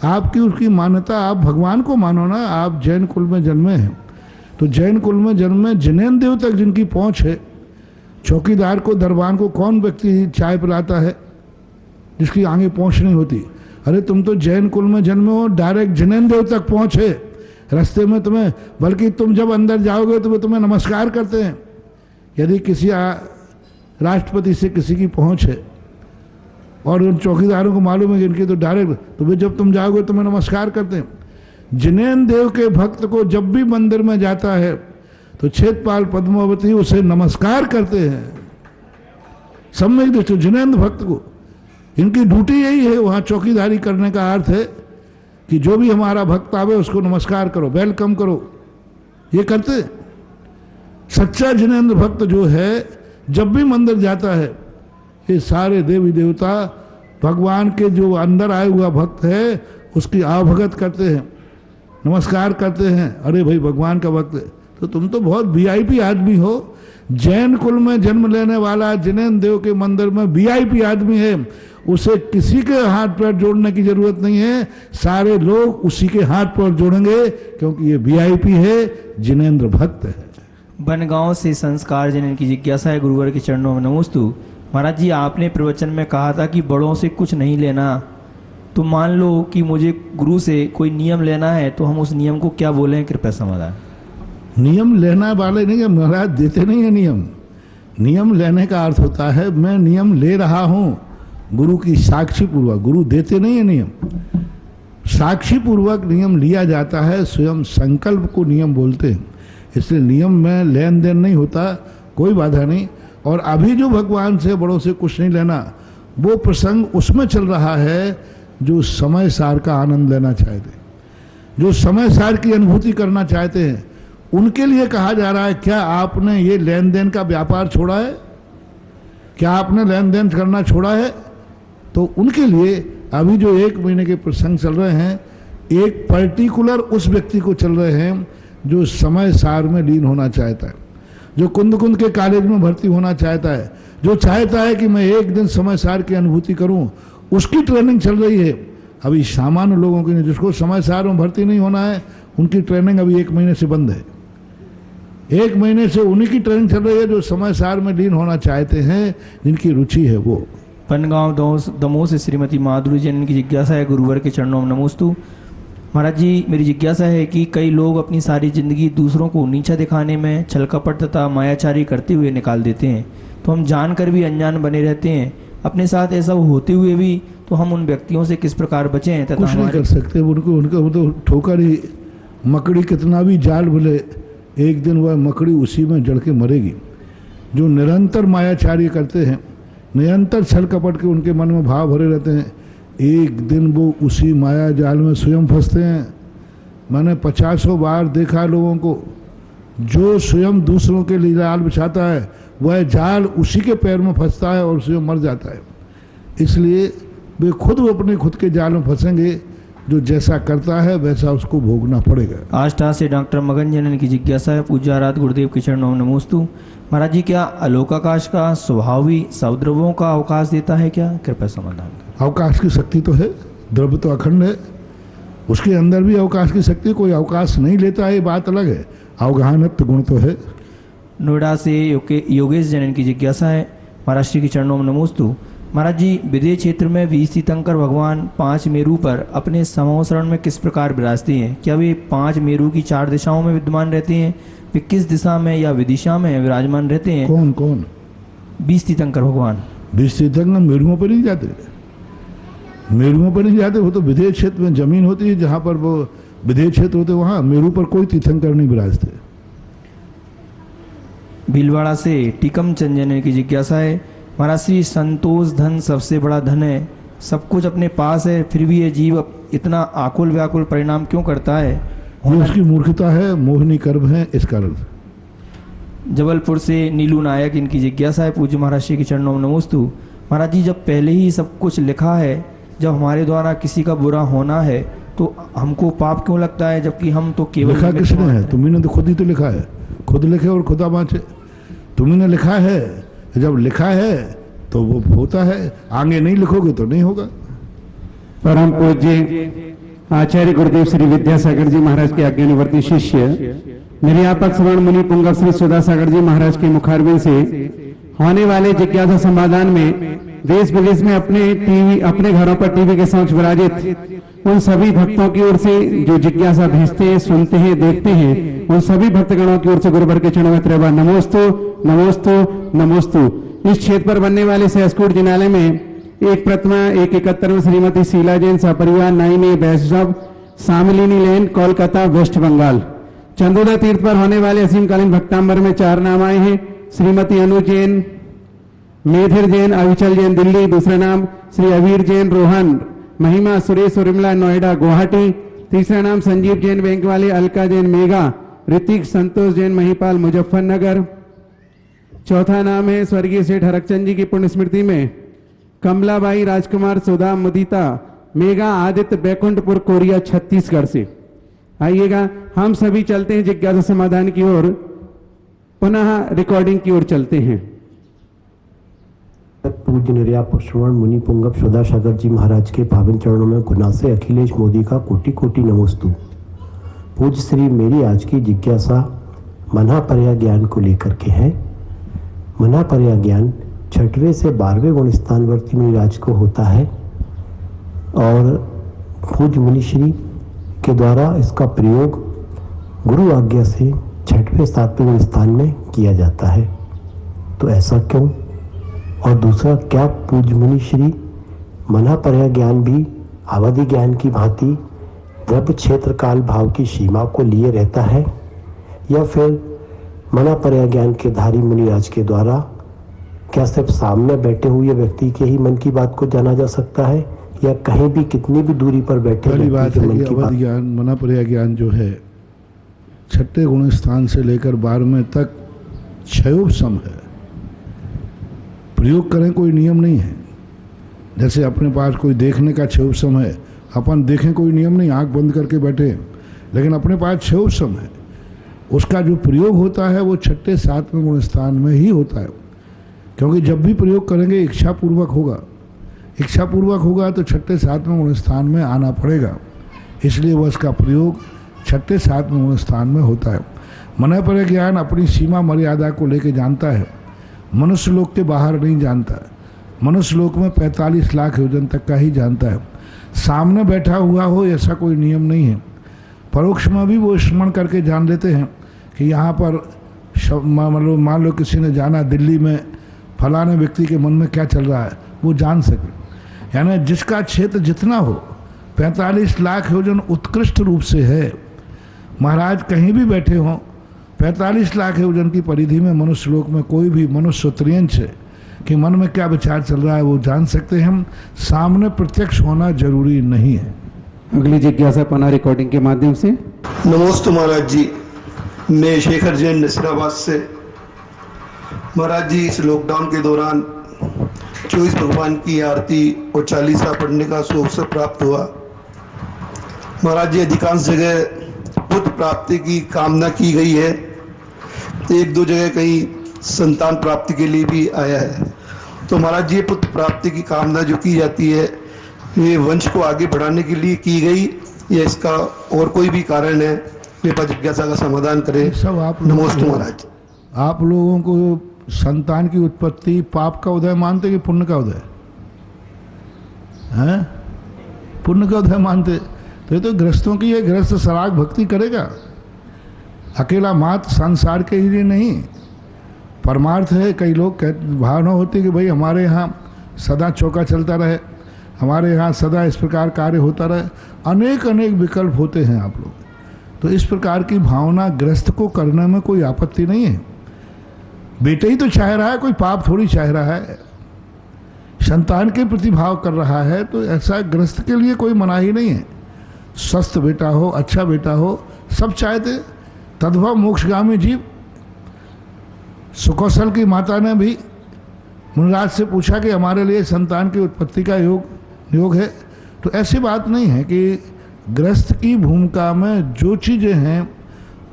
आपकी उसकी मान्यता, आप भगवान को मानो ना। आप जैन कुल में जन्मे हैं, तो जैन कुल में जन्मे जिनेन्द्र देव तक जिनकी पहुंच है। चौकीदार को, दरबान को कौन व्यक्ति चाय पिलाता है जिसकी आगे पहुंच नहीं होती? अरे तुम तो जैन कुल में जन्मे हो, डायरेक्ट जिनेन्द्र देव तक पहुंच है। रास्ते में तुम्हें, बल्कि तुम जब अंदर जाओगे तो वे तुम्हें नमस्कार करते हैं। यदि किसी राष्ट्रपति से किसी की पहुंच है और उन चौकीदारों को मालूम है कि इनकी तो डायरेक्ट, तो वे जब तुम जाओगे तुम्हें नमस्कार करते हैं। जिनेन्द्र देव के भक्त को जब भी मंदिर में जाता है तो क्षेत्रपाल पद्मावती उसे नमस्कार करते हैं। सम्यक दृष्टि जिनेन्द्र भक्त को, इनकी ड्यूटी यही है। वहाँ चौकीदारी करने का अर्थ है कि जो भी हमारा भक्त आवे उसको नमस्कार करो, वेलकम करो, ये करते। सच्चा जिनेन्द्र भक्त जो है जब भी मंदिर जाता है, ये सारे देवी देवता भगवान के जो अंदर आए हुआ भक्त है उसकी आवभगत करते हैं, नमस्कार करते हैं। अरे भाई भगवान का भक्त है, तो तुम तो बहुत वीआईपी आदमी हो। जैन कुल में जन्म लेने वाला जिनेन्द्र देव के मंदिर में वीआईपी आदमी है, उसे किसी के हाथ पैर जोड़ने की जरूरत नहीं है। सारे लोग उसी के हाथ पैर जोड़ेंगे क्योंकि ये वीआईपी है, जिनेन्द्र भक्त है। बनगांव से संस्कार जन, इनकी जिज्ञासा है, गुरुवर के चरणों में नमोस्तु। महाराज जी, आपने प्रवचन में कहा था कि बड़ों से कुछ नहीं लेना, तो मान लो कि मुझे गुरु से कोई नियम लेना है, तो हम उस नियम को क्या बोलें? कृपया समाधान। नियम लेना वाले नहीं है, महाराज देते नहीं है नियम। नियम लेने का अर्थ होता है मैं नियम ले रहा हूँ गुरु की साक्षी पूर्वक, गुरु देते नहीं है नियम। साक्षी पूर्वक नियम लिया जाता है, स्वयं संकल्प को नियम बोलते हैं। इसलिए नियम में लेन देन नहीं होता, कोई बाधा नहीं। और अभी जो भगवान से बड़ों से कुछ नहीं लेना, वो प्रसंग उसमें चल रहा है जो समय सार का आनंद लेना चाहते, जो समय सार की अनुभूति करना चाहते हैं, उनके लिए कहा जा रहा है क्या आपने ये लेन देन का व्यापार छोड़ा है, क्या आपने लेन देन करना छोड़ा है? तो उनके लिए अभी जो 1 महीने के प्रसंग चल रहे हैं, एक पर्टिकुलर उस व्यक्ति को चल रहे हैं जो समय सार में लीन होना चाहता है, जो कुंद के कॉलेज में भर्ती होना चाहता है, जो चाहता है कि मैं एक दिन समय सार की अनुभूति करूं, उसकी ट्रेनिंग चल रही है। अभी सामान्य लोगों की नहीं, जिसको समय सार में भर्ती नहीं होना है, उनकी ट्रेनिंग अभी 1 महीने से बंद है। 1 महीने से उन्हीं की ट्रेनिंग चल रही है जो समय सार में लीन होना चाहते हैं, जिनकी रुचि है वो। पनगांव दमोह से श्रीमती माधुरी जैन की जिज्ञासा है, गुरुवर के चरणों में नमोस्तु। महाराज जी, मेरी जिज्ञासा है कि कई लोग अपनी सारी जिंदगी दूसरों को नीचा दिखाने में छल कपट तथा मायाचारी करते हुए निकाल देते हैं, तो हम जानकर भी अनजान बने रहते हैं। अपने साथ ऐसा होते हुए भी तो हम उन व्यक्तियों से किस प्रकार बचें तथा कुछ नहीं कर सकते उनको तो ठोकर ही, मकड़ी कितना भी जाल बोले, एक दिन वह मकड़ी उसी में जड़ के मरेगी। जो निरंतर मायाचारी करते हैं, निरंतर छल कपट के उनके मन में भाव भरे रहते हैं, एक दिन वो उसी माया जाल में स्वयं फंसते हैं। मैंने 50 बार देखा लोगों को, जो स्वयं दूसरों के लिए जाल बिछाता है वह जाल उसी के पैर में फंसता है और स्वयं मर जाता है। इसलिए वे खुद के जाल में फंसेंगे, जो जैसा करता है वैसा उसको भोगना पड़ेगा। आष्टा से डॉक्टर मगन जनन की जिज्ञासा है, पूज्य आराध्य गुरुदेव के चरणों में नमोस्तु। महाराज जी, क्या अलोकाकाश का स्वभाव ही सौद्रव्यों का अवकाश देता है क्या? कृपया समाधान। अवकाश की शक्ति तो है, द्रव्य तो अखंड है, उसके अंदर भी अवकाश की शक्ति, कोई अवकाश नहीं लेता है, ये बात अलग है। अवगाहनत्व गुण तो है। नोएडा से योगेश जनन की जिज्ञासा है, महाराज श्री के चरणों में नमोस्तु। महाराज जी, विदेश क्षेत्र में 20 तीर्थंकर भगवान 5 मेरु पर अपने समोसरण में किस प्रकार विराजते हैं? क्या वे 5 मेरु की 4 दिशाओं में विद्यमान रहते हैं? वे किस दिशा में या विदिशा में विराजमान रहते हैं? कौन? 20 तीर्थंकर भगवान। 20 तीर्थंकर मेरुओं पर नहीं जाते, मेरुओं पर नहीं जाते। वो तो विदेश क्षेत्र में जमीन होती है, जहाँ पर वो विदेश क्षेत्र होते, वहाँ मेरु पर कोई तीर्थंकर नहीं विराजते। भीलवाड़ा से टीकम चंदन की जिज्ञासा है, महाराज श्री, संतोष धन सबसे बड़ा धन है, सब कुछ अपने पास है, फिर भी ये जीव इतना आकुल व्याकुल परिणाम क्यों करता है? ये उसकी मूर्खता है, मोहिनी कर्म है, इस कारण। जबलपुर से नीलू नायक इनकी जिज्ञासा है, पूज्य महाराज श्री के चरणों में नमोस्तु। महाराज जी, जब पहले ही सब कुछ लिखा है, जब हमारे द्वारा किसी का बुरा होना है तो हमको पाप क्यों लगता है, जबकि हम तो केवल लिखा किसने है? तुमने तो खुद ही तो लिखा है, खुद लिखे और खुदा बाँचे। तुमने लिखा है, जब लिखा है तो वो होता है, आगे नहीं लिखोगे तो नहीं होगा। परम पूज्य आचार्य गुरुदेव श्री विद्यासागर जी महाराज के आज्ञानुवर्ती शिष्य निर्यापक श्रवण मुनि पुंगव श्री सुधासागर जी महाराज के मुखारबिंद से होने वाले जिज्ञासा समाधान में देश विदेश में अपने घरों पर टीवी के समक्ष विराजित उन सभी भक्तों की ओर से जो जिज्ञासा भेजते हैं, सुनते हैं, देखते हैं, उन सभी भक्तगणों की ओर से गुरुवर के चरणों में त्रैवा नमोस्तु नमोस्तु नमोस्तु। इस क्षेत्र पर बनने वाले सहस्कूट जिनालय में एक प्रतिमा 171 में श्रीमती शीला जैन सपरिवार 9A वैष्णव, सामलिनी लेन, कोलकाता, वेस्ट बंगाल। चंदोदा तीर्थ पर होने वाले असीमकालीन भक्तांबर में 4 नाम आए हैं, श्रीमती अनु जैन, मेधिर जैन, अविचल जैन, दिल्ली। दूसरा नाम श्री अवीर जैन, रोहन, महिमा सुरेश उर्मिला, नोएडा, गुवाहाटी। तीसरा नाम संजीव जैन, बैंक वाले, अलका जैन, मेघा, ऋतिक संतोष जैन, महिपाल, मुजफ्फरनगर। चौथा नाम है स्वर्गीय सेठ हरकचंद जी की पुण्य स्मृति में कमलाबाई राजकुमार, सुधा, मुदिता, मेघा, आदित्य, बैकुंठपुर, कोरिया, छत्तीसगढ़ से। आइएगा, हम सभी चलते हैं जिज्ञासा समाधान की ओर, पुनः रिकॉर्डिंग की ओर चलते हैं। पूज्य निर्यापक श्रवण मुनि पुंगव सुधासागर जी महाराज के पावन चरणों में गुना से अखिलेश मोदी का कोटि कोटि नमोस्तु। पूज्य श्री, मेरी आज की जिज्ञासा मना पर्या ज्ञान को लेकर के है। मना पर्या ज्ञान 6वें से 12वें गुण स्थानवर्ती मुनिराज को होता है और पूज्य मुनिश्री के द्वारा इसका प्रयोग गुरु आज्ञा से 6वें 7वें गुण स्थान में किया जाता है। तो ऐसा क्यों? और दूसरा, क्या पूज्य मुनिश्री मना पर्या ज्ञान भी अवधि ज्ञान की भांति द्रव्य क्षेत्र काल भाव की सीमा को लिए रहता है, या फिर मना पर्या ज्ञान के धारी मुनिराज के द्वारा क्या सिर्फ सामने बैठे हुए व्यक्ति के ही मन की बात को जाना जा सकता है या कहीं भी कितनी भी दूरी पर बैठे पहली बात व्यक्ति है के मन कि की अवध बात ज्ञान मना पर्या ज्ञान जो है छठे गुण स्थान से लेकर 12वें तक क्षयोपशम है। प्रयोग करें कोई नियम नहीं है। जैसे अपने पास कोई देखने का क्षयोपशम है, अपन देखें कोई नियम नहीं, आंख बंद करके बैठे, लेकिन अपने पास क्षयोपशम है। उसका जो प्रयोग होता है वो छठे 7वें गुण स्थान में ही होता है, क्योंकि जब भी प्रयोग करेंगे इच्छापूर्वक होगा। इच्छापूर्वक होगा तो छठे 7वें गुण स्थान में आना पड़ेगा, इसलिए वह इसका प्रयोग छठे 7वें गुण स्थान में होता है। मन पर ज्ञान अपनी सीमा मर्यादा को लेकर जानता है, मनुष्य लोक के बाहर नहीं जानता है। मनुष्य लोक में 45 लाख योजन तक का ही जानता है। सामने बैठा हुआ हो ऐसा कोई नियम नहीं है। परोक्ष में भी वो स्मरण करके जान लेते हैं कि यहाँ पर मान लो किसी ने जाना दिल्ली में फलाने व्यक्ति के मन में क्या चल रहा है, वो जान सके। यानी जिसका क्षेत्र जितना हो, 45 लाख योजन उत्कृष्ट रूप से है। महाराज कहीं भी बैठे हों, 45 लाख योजन की परिधि में मनुष्य लोक में कोई भी मनुष्य त्रियंश है कि मन में क्या विचार चल रहा है वो जान सकते हैं। सामने प्रत्यक्ष होना जरूरी नहीं है। अगली जिज्ञासा पना रिकॉर्डिंग के माध्यम से। नमस्ते महाराज जी, मैं शेखर जैन नसीराबाद से। महाराज जी, इस लॉकडाउन के दौरान 24 भगवान की आरती और चालीसा पढ़ने का अवसर प्राप्त हुआ। महाराज जी, अधिकांश जगह पुत्र प्राप्ति की कामना की गई है, एक दो जगह कहीं संतान प्राप्ति के लिए भी आया है। तो महाराज जी, पुत्र प्राप्ति की कामना जो की जाती है ये वंश को आगे बढ़ाने के लिए की गई या इसका और कोई भी कारण है? कृपा जिज्ञासा का समाधान करें। सब आप नमस्ते महाराज। आप लोगों को संतान की उत्पत्ति पाप का उदय मानते कि पुण्य का उदय है? पुण्य का उदय मानते तो ये तो गृहस्थों की है। गृहस्थ सराग भक्ति करेगा, अकेला मात्र संसार के ही लिए नहीं, परमार्थ है। कई लोग भावना होती है कि भाई हमारे यहाँ सदा चौका चलता रहे, हमारे यहाँ सदा इस प्रकार कार्य होता रहे। अनेक अनेक विकल्प होते हैं आप लोग। तो इस प्रकार की भावना गृहस्थ को करने में कोई आपत्ति नहीं है। बेटे ही तो चाह रहा है, कोई पाप थोड़ी चाह रहा है। संतान के प्रति भाव कर रहा है, तो ऐसा गृहस्थ के लिए कोई मनाही नहीं है। स्वस्थ बेटा हो, अच्छा बेटा हो, सब चाहते। तद्भव मोक्षगामी जीव। सुकौशल की माता ने भी मुनिराज से पूछा कि हमारे लिए संतान की उत्पत्ति का योग है। तो ऐसी बात नहीं है कि गृहस्थ की भूमिका में जो चीज़ें हैं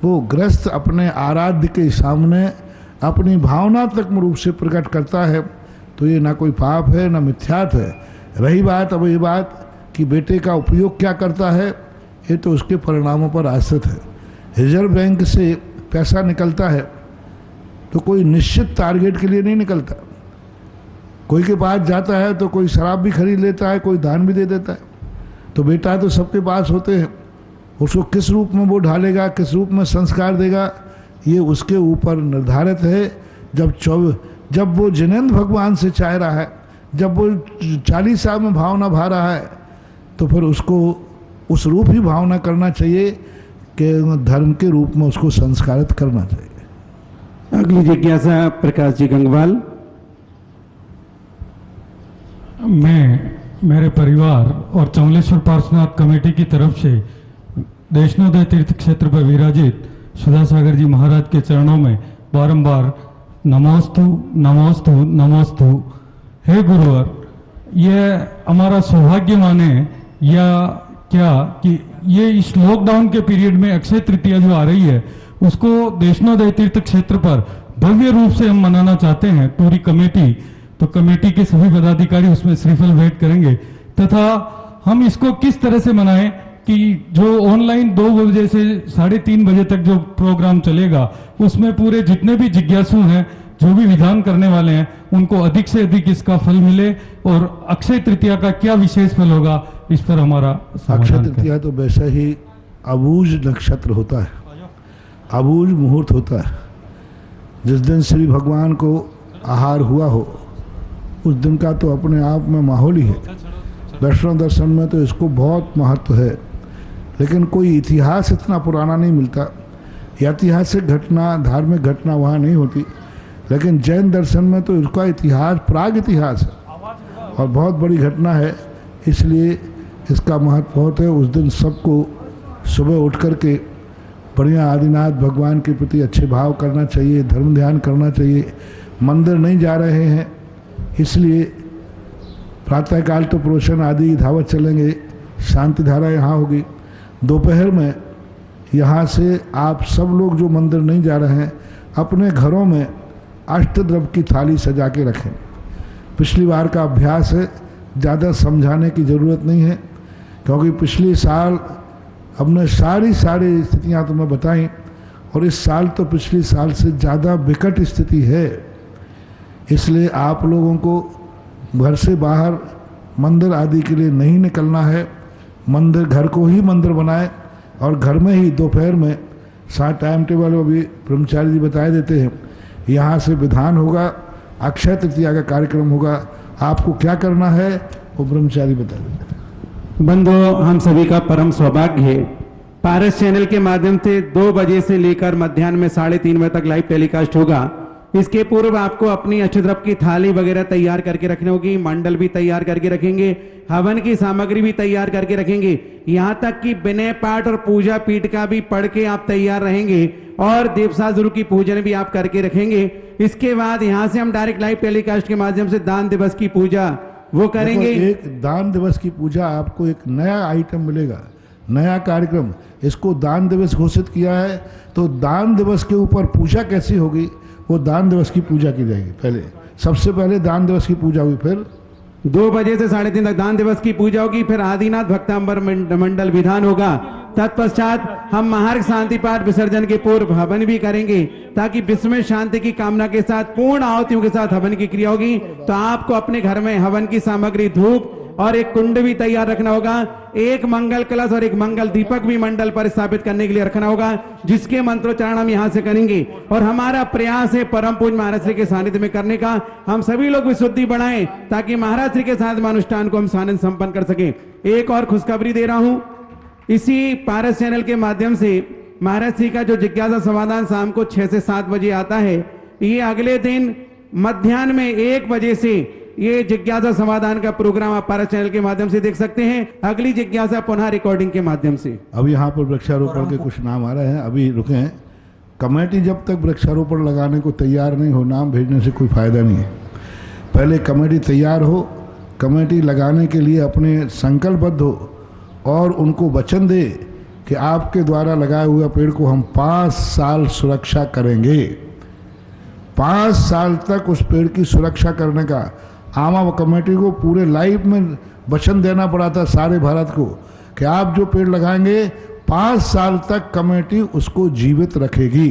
वो गृहस्थ अपने आराध्य के सामने अपनी भावनात्मक रूप से प्रकट करता है, तो ये ना कोई पाप है ना मिथ्यात है। रही बात अब ये बात कि बेटे का उपयोग क्या करता है, ये तो उसके परिणामों पर आश्रित है। रिजर्व बैंक से पैसा निकलता है तो कोई निश्चित टारगेट के लिए नहीं निकलता। कोई के पास जाता है तो कोई शराब भी खरीद लेता है, कोई दान भी दे देता है। तो बेटा तो सबके पास होते हैं, उसको किस रूप में वो ढालेगा, किस रूप में संस्कार देगा, ये उसके ऊपर निर्धारित है। जब वो जिनेंद्र भगवान से चाह रहा है, जब वो 40 साल में भावना भा रहा है, तो फिर उसको उस रूप ही भावना करना चाहिए कि धर्म के रूप में उसको संस्कारित करना चाहिए। अगली जिज्ञासा प्रकाश जी गंगवाल। मैं, मेरे परिवार और चमलेश्वर पार्श्वनाथ कमेटी की तरफ से वैष्णोदेव तीर्थ क्षेत्र पर विराजित सुधा सागर जी महाराज के चरणों में बारंबार नमोस्तु नमोस्तु नमोस्तु। हे गुरुवर, यह हमारा सौभाग्य माने या क्या कि ये इस लॉकडाउन के पीरियड में अक्षय तृतीया जो आ रही है उसको वैष्णोदेव तीर्थ क्षेत्र पर भव्य रूप से हम मनाना चाहते हैं, पूरी कमेटी। तो कमेटी के सभी पदाधिकारी उसमें श्रीफल भेंट करेंगे तथा हम इसको किस तरह से मनाएं कि जो ऑनलाइन 2 बजे से 3:30 बजे तक जो प्रोग्राम चलेगा उसमें पूरे जितने भी जिज्ञासु हैं, जो भी विधान करने वाले हैं, उनको अधिक से अधिक इसका फल मिले। और अक्षय तृतीया का क्या विशेष फल होगा, इस पर हमारा अक्षय तृतीया तो वैसे ही अबूझ नक्षत्र होता है, अबूझ मुहूर्त होता है। जिस दिन श्री भगवान को आहार हुआ हो उस दिन का तो अपने आप में माहौल ही है। वैष्णव दर्शन में तो इसको बहुत महत्व है, लेकिन कोई इतिहास इतना पुराना नहीं मिलता। ऐतिहासिक घटना, धार्मिक घटना वहाँ नहीं होती, लेकिन जैन दर्शन में तो इसका इतिहास प्राग इतिहास है और बहुत बड़ी घटना है, इसलिए इसका महत्व बहुत है। उस दिन सबको सुबह उठ कर के बढ़िया आदिनाथ भगवान के प्रति अच्छे भाव करना चाहिए, धर्म ध्यान करना चाहिए। मंदिर नहीं जा रहे हैं इसलिए प्रातःकाल तो प्रोशन आदि धावत चलेंगे, शांति धारा यहाँ होगी। दोपहर में यहाँ से आप सब लोग जो मंदिर नहीं जा रहे हैं अपने घरों में अष्टद्रव्य की थाली सजा के रखें। पिछली बार का अभ्यास है, ज़्यादा समझाने की ज़रूरत नहीं है, क्योंकि पिछले साल हमने सारी स्थितियाँ तुम्हें बताई और इस साल तो पिछले साल से ज़्यादा विकट स्थिति है। इसलिए आप लोगों को घर से बाहर मंदिर आदि के लिए नहीं निकलना है। मंदिर, घर को ही मंदिर बनाए और घर में ही दोपहर में साथ टाइम टेबल अभी ब्रह्मचारी जी बताए देते हैं। यहाँ से विधान होगा, अक्षय तृतीया का कार्यक्रम होगा। आपको क्या करना है वो ब्रह्मचारी बता देते। बंधुओं, हम सभी का परम सौभाग्य है, पारस चैनल के माध्यम से 2 बजे से लेकर मध्याह्न में 3:30 बजे तक लाइव टेलीकास्ट होगा। इसके पूर्व आपको अपनी अष्टद्रव्य की थाली वगैरह तैयार करके रखनी होगी, मंडल भी तैयार करके रखेंगे, हवन की सामग्री भी तैयार करके रखेंगे, यहाँ तक कि विनय पाठ और पूजा पीठ का भी पढ़ के आप तैयार रहेंगे और देवशास्त्र की पूजन भी आप करके रखेंगे। इसके बाद यहाँ से हम डायरेक्ट लाइव टेलीकास्ट के माध्यम से दान दिवस की पूजा वो करेंगे। एक दान दिवस की पूजा, आपको एक नया आइटम मिलेगा, नया कार्यक्रम। इसको दान दिवस घोषित किया है, तो दान दिवस के ऊपर पूजा कैसी होगी, वो दान दिवस की पूजा की जाएगी। पहले सबसे पहले दान दिवस की पूजा हुई, फिर 2 बजे से 3:30 तक दान दिवस की पूजा होगी, फिर आदिनाथ भक्तांबर मंडल विधान होगा। तत्पश्चात हम महार्घ शांति पाठ विसर्जन के पूर्व हवन भी करेंगे, ताकि विश्व में शांति की कामना के साथ पूर्ण आहुतियों के साथ हवन की क्रिया होगी। तो आपको अपने घर में हवन की सामग्री, धूप और एक कुंड भी तैयार रखना होगा। एक मंगल कलश और एक मंगल दीपक भी मंडल पर स्थापित करने के लिए रखना होगा, जिसके मंत्रोच्चारण हम यहाँ से करेंगे। और हमारा प्रयास है परम पूज्य महाराज श्री के सानिध्य में करने का। हम सभी लोग विशुद्धि बढ़ाएं ताकि महाराज श्री के साथ अनुष्ठान को हम सानिध्य संपन्न कर सके। एक और खुशखबरी दे रहा हूं, इसी पारस चैनल के माध्यम से महाराज श्री का जो जिज्ञासा समाधान शाम को 6 से 7 बजे आता है, ये अगले दिन मध्याह्न में 1 बजे से ये जिज्ञासा समाधान का प्रोग्राम आप पारस चैनल के माध्यम से देख सकते हैं। अगली जिज्ञासा पुनः रिकॉर्डिंग के माध्यम से। अब यहाँ पर वृक्षारोपण के कुछ नाम आ रहे हैं, अभी रुके हैं। कमेटी जब तक वृक्षारोपण लगाने को तैयार नहीं हो, नाम भेजने से कोई फायदा नहीं है। पहले कमेटी तैयार हो, कमेटी लगाने के लिए अपने संकल्पबद्ध हो और उनको वचन दे कि आपके द्वारा लगाए हुए पेड़ को हम 5 साल सुरक्षा करेंगे। 5 साल तक उस पेड़ की सुरक्षा करने का आमा कमेटी को पूरे लाइफ में वचन देना पड़ा था सारे भारत को कि आप जो पेड़ लगाएंगे 5 साल तक कमेटी उसको जीवित रखेगी।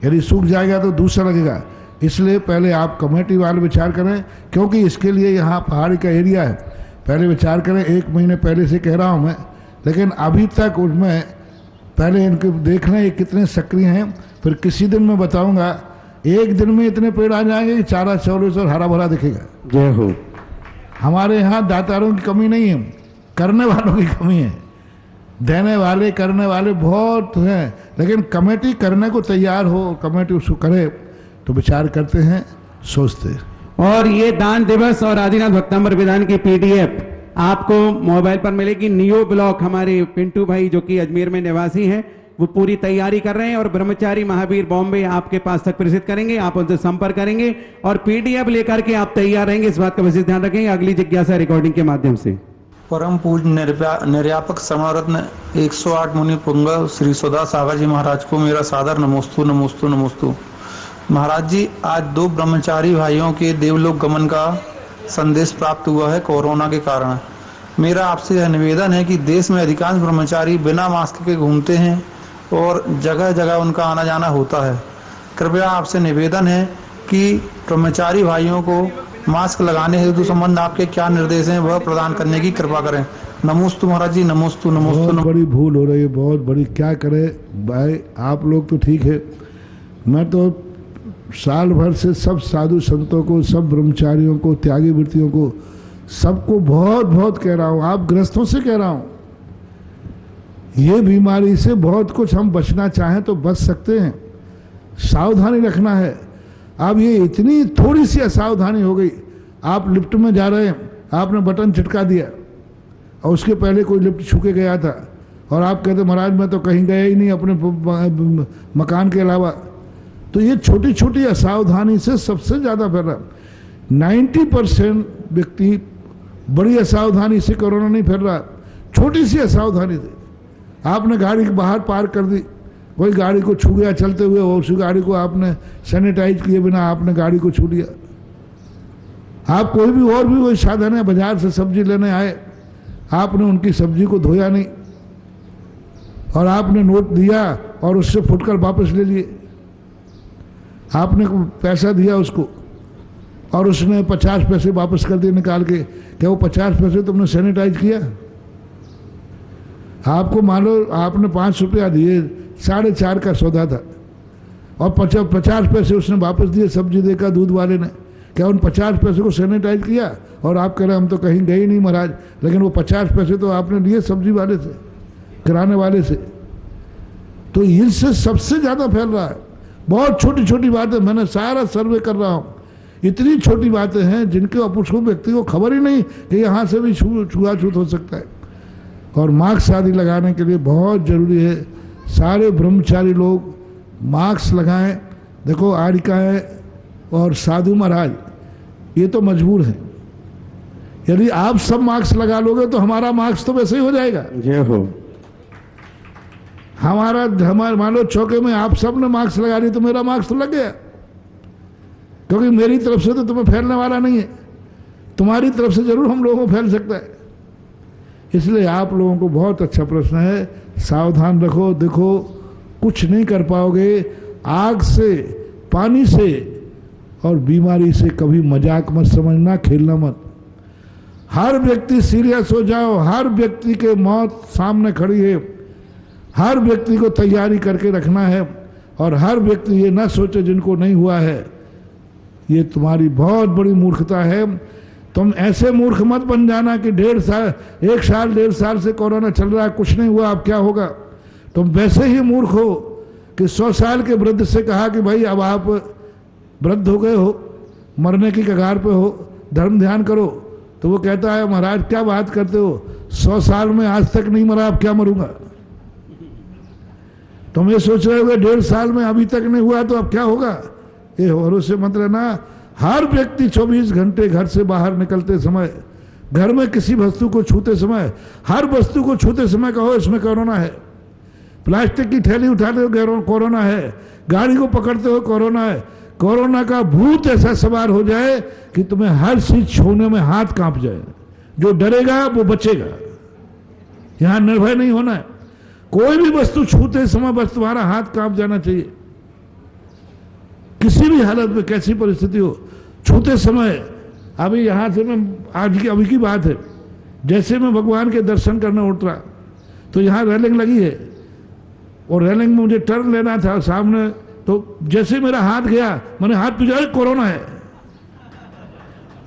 यदि सूख जाएगा तो दूसरा लगेगा। इसलिए पहले आप कमेटी वाले विचार करें, क्योंकि इसके लिए यहाँ पहाड़ी का एरिया है। पहले विचार करें, 1 महीने पहले से कह रहा हूँ मैं, लेकिन अभी तक उसमें पहले इनके देख लें ये कितने सक्रिय हैं। फिर किसी दिन मैं बताऊँगा, एक दिन में इतने पेड़ आ जाएंगे कि चारा चौलीस और हरा भरा दिखेगा। जय हो। हमारे यहाँ दातारों की कमी नहीं है, करने वालों की कमी है। देने वाले करने वाले बहुत हैं, लेकिन कमेटी करने को तैयार हो, कमेटी उसको करे तो विचार करते हैं, सोचते हैं। और ये दान दिवस और आदिनाथ भक्तांबर विधान की PDF आपको मोबाइल पर मिलेगी। नियो ब्लॉक हमारे पिंटू भाई जो कि अजमेर में निवासी हैं, वो पूरी तैयारी कर रहे हैं और ब्रह्मचारी महावीर बॉम्बे आपके पास तक प्रेषित करेंगे। आप उनसे संपर्क करेंगे और PDF लेकर के आप तैयार रहेंगे। इस बात का विशेष ध्यान रखेंगे अगली जिज्ञासा रिकॉर्डिंग के माध्यम से। परम पूज्य निर्यापक समारत्न 108 मुनि पुंगव श्री सुधा सागर जी महाराज को मेरा सादर नमोस्तु नमोस्तु नमोस्तु। महाराज जी, आज 2 ब्रह्मचारी भाइयों के देवलोक गमन का संदेश प्राप्त हुआ है कोरोना के कारण। मेरा आपसे यह निवेदन है कि देश में अधिकांश ब्रह्मचारी बिना मास्क के घूमते हैं और जगह जगह उनका आना जाना होता है। कृपया आपसे निवेदन है कि ब्रह्मचारी भाइयों को मास्क लगाने हेतु संबंध आपके क्या निर्देश हैं वह प्रदान करने की कृपा करें। नमोस्तु महाराज जी, नमोस्तु नमोस्तु। बहुत बड़ी भूल हो रही है, बहुत बड़ी। क्या करे भाई, आप लोग तो ठीक है, मैं तो साल भर से सब साधु संतों को, सब ब्रह्मचारियों को, त्यागी वृत्तियों को, सबको बहुत बहुत कह रहा हूँ, आप गृहस्थों से कह रहा हूँ, ये बीमारी से बहुत कुछ हम बचना चाहें तो बच सकते हैं, सावधानी रखना है। अब ये इतनी थोड़ी सी असावधानी हो गई, आप लिफ्ट में जा रहे हैं, आपने बटन चिटका दिया और उसके पहले कोई लिफ्ट छू के गया था और आप कहते महाराज मैं तो कहीं गया ही नहीं अपने मकान के अलावा। तो ये छोटी छोटी असावधानी से सबसे ज़्यादा फैल रहा। 90% व्यक्ति बड़ी असावधानी से कोरोना नहीं फैल रहा, छोटी सी असावधानी से। आपने गाड़ी बाहर पार्क कर दी, कोई गाड़ी को छू गया चलते हुए और उसी गाड़ी को आपने सैनिटाइज किए बिना आपने गाड़ी को छू लिया। आप कोई भी और भी कोई साधन है, बाजार से सब्जी लेने आए, आपने उनकी सब्जी को धोया नहीं और आपने नोट दिया और उससे फुटकर वापस ले लिए। आपने पैसा दिया उसको और उसने 50 पैसे वापस कर दिए निकाल के। क्या वो 50 पैसे तुमने सैनिटाइज किया? आपको मान लो आपने 5 रुपया दिए, 4.5 का सौदा था और 50 पैसे उसने वापस दिए सब्जी देकर दूध वाले ने। क्या उन 50 पैसे को सैनिटाइज किया? और आप कह रहे हम तो कहीं गए नहीं महाराज, लेकिन वो 50 पैसे तो आपने लिए सब्जी वाले से, किराने वाले से। तो इससे सबसे ज़्यादा फैल रहा है। बहुत छोटी छोटी बातें, मैंने सारा सर्वे कर रहा हूँ, इतनी छोटी बातें हैं जिनके अपशु व्यक्ति को खबर ही नहीं कि यहाँ से भी छुआछूत हो सकता है। और मास्क आदि लगाने के लिए बहुत ज़रूरी है, सारे ब्रह्मचारी लोग मास्क लगाएं। देखो आरिकाएँ और साधु महाराज ये तो मजबूर हैं, यदि आप सब मास्क लगा लोगे तो हमारा मास्क तो वैसे ही हो जाएगा। जय हो। हमारा मान लो चौके में आप सब ने मास्क लगा ली तो मेरा मास्क तो लग गया, क्योंकि मेरी तरफ से तो तुम्हें फैलने वाला नहीं है, तुम्हारी तरफ से जरूर हम लोगों को फैल सकता है। इसलिए आप लोगों को बहुत अच्छा प्रश्न है, सावधान रखो। देखो कुछ नहीं कर पाओगे, आग से, पानी से और बीमारी से कभी मजाक मत समझना, खेलना मत। हर व्यक्ति सीरियस हो जाओ, हर व्यक्ति के मौत सामने खड़ी है, हर व्यक्ति को तैयारी करके रखना है और हर व्यक्ति ये ना सोचे जिनको नहीं हुआ है। ये तुम्हारी बहुत बड़ी मूर्खता है। तुम ऐसे मूर्ख मत बन जाना कि 1.5 साल 1.5 साल से कोरोना चल रहा है, कुछ नहीं हुआ, अब क्या होगा। तुम वैसे ही मूर्ख हो कि 100 साल के वृद्ध से कहा कि भाई अब आप वृद्ध हो गए हो, मरने की कगार पे हो, धर्म ध्यान करो, तो वो कहता है महाराज क्या बात करते हो, 100 साल में आज तक नहीं मरा, अब क्या मरूंगा। तुम ये सोच रहे हो 1.5 साल में अभी तक नहीं हुआ तो अब क्या होगा। ये भरोसे मत रहना। हर व्यक्ति 24 घंटे घर से बाहर निकलते समय, घर में किसी वस्तु को छूते समय, हर वस्तु को छूते समय कहो इसमें कोरोना है। प्लास्टिक की थैली उठाते हो कोरोना है, गाड़ी को पकड़ते हो कोरोना है। कोरोना का भूत ऐसा सवार हो जाए कि तुम्हें हर चीज छूने में हाथ कांप जाए। जो डरेगा वो बचेगा, यहां निर्भय नहीं होना है। कोई भी वस्तु छूते समय बस तुम्हारा हाथ कांप जाना चाहिए, किसी भी हालत में, कैसी परिस्थिति हो, छूते समय। अभी यहां से मैं आज की अभी की बात है, जैसे मैं भगवान के दर्शन करने उतरा तो यहां रेलिंग लगी है और रेलिंग में मुझे टर्न लेना था सामने, तो जैसे मेरा हाथ गया मैंने हाथ पिछाया, कोरोना है,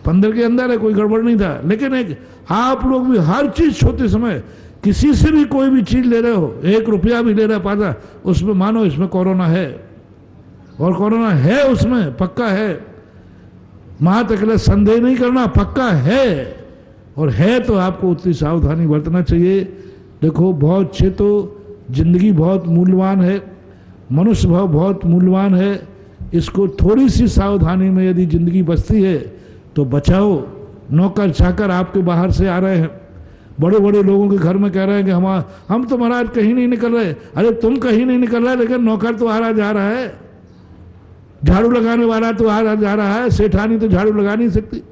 15 के अंदर है, कोई गड़बड़ नहीं था। लेकिन एक आप लोग भी हर चीज छूते समय, किसी से भी कोई भी चीज ले रहे हो, 1 रुपया भी ले रहे पाता, उसमें मानो इसमें कोरोना है और कोरोना है, उसमें पक्का है। मां तक संदेह नहीं करना, पक्का है और है तो आपको उतनी सावधानी बरतना चाहिए। देखो बहुत अच्छे, तो जिंदगी बहुत मूल्यवान है, मनुष्य भाव बहुत मूल्यवान है। इसको थोड़ी सी सावधानी में यदि जिंदगी बचती है तो बचाओ। नौकर चाकर आपके बाहर से आ रहे हैं, बड़े बड़े लोगों के घर में कह रहे हैं कि हम तो महाराज कहीं नहीं निकल रहे। अरे तुम कहीं नहीं निकल रहे, लेकिन नौकर तो आ रहा जा रहा है, झाड़ू लगाने वाला तो आ रहा जा रहा है, सेठानी तो झाड़ू लगा नहीं सकती।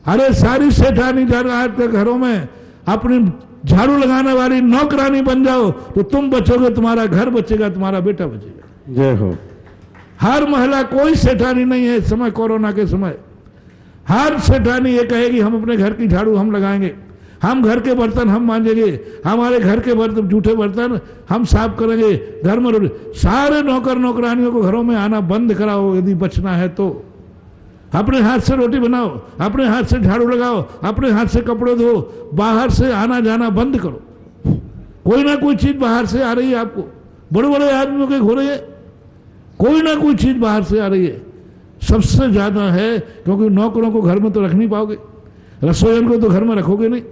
अरे सारी सेठानी घरों में अपनी झाड़ू लगाने वाली नौकरानी बन जाओ तो तुम बचोगे, तुम्हारा घर बचेगा, तुम्हारा बेटा बचेगा। जय हो। हर महिला, कोई सेठानी नहीं है इस समय, कोरोना के समय। हर सेठानी ये कहेगी हम अपने घर की झाड़ू हम लगाएंगे, हम घर के बर्तन हम मांजेंगे, हमारे घर के बर्तन जूठे बर्तन हम साफ करेंगे, घर में सारे नौकर नौकरानियों को घरों में आना बंद कराओ यदि बचना है तो। अपने हाथ से रोटी बनाओ, अपने हाथ से झाड़ू लगाओ, अपने हाथ से कपड़े धो, बाहर से आना जाना बंद करो। कोई ना कोई चीज बाहर से आ रही है आपको, बड़े बड़े आदमियों के घोड़े हैं, कोई ना कोई चीज बाहर से आ रही है। सबसे ज्यादा है क्योंकि नौकरों को घर में तो रख नहीं पाओगे, रसोईयन को तो घर में रखोगे नहीं,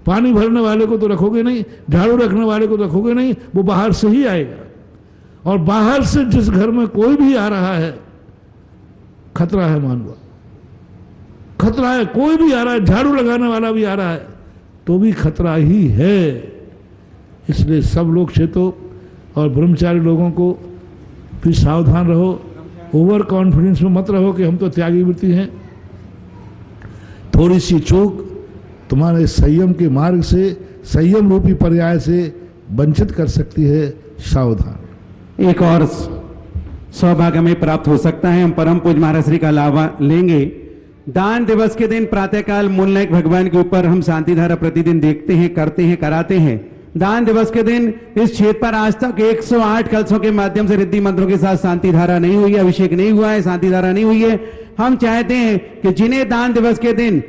पानी भरने वाले को तो रखोगे नहीं, झाड़ू रखने वाले को रखोगे नहीं, वो बाहर से ही आएगा। और बाहर से जिस घर में कोई भी आ रहा है खतरा है, मान लो खतरा है। कोई भी आ रहा है, झाड़ू लगाने वाला भी आ रहा है तो भी खतरा ही है। इसलिए सब लोग क्षेत्रों और ब्रह्मचारी लोगों को भी सावधान रहो, ओवर कॉन्फिडेंस में मत रहो कि हम तो त्यागी वृत्ति हैं। थोड़ी सी चूक तुम्हारे संयम के मार्ग से, संयम रूपी पर्याय से वंचित कर सकती है। सावधान। एक और सौभाग्य हमें प्राप्त हो सकता है, हम परम पूज्य महाराज श्री का लाभ लेंगे। दान दिवस के दिन प्रातःकाल मूलनायक भगवान के ऊपर हम शांति धारा प्रतिदिन देखते हैं, करते हैं, कराते हैं। दान दिवस के दिन इस क्षेत्र पर आज तक 108 कलशों के माध्यम से रिद्धि मंत्रों के साथ शांति धारा नहीं हुई है, अभिषेक नहीं हुआ है, शांति धारा नहीं हुई है। हम चाहते हैं कि जिन्हें दान दिवस के दिन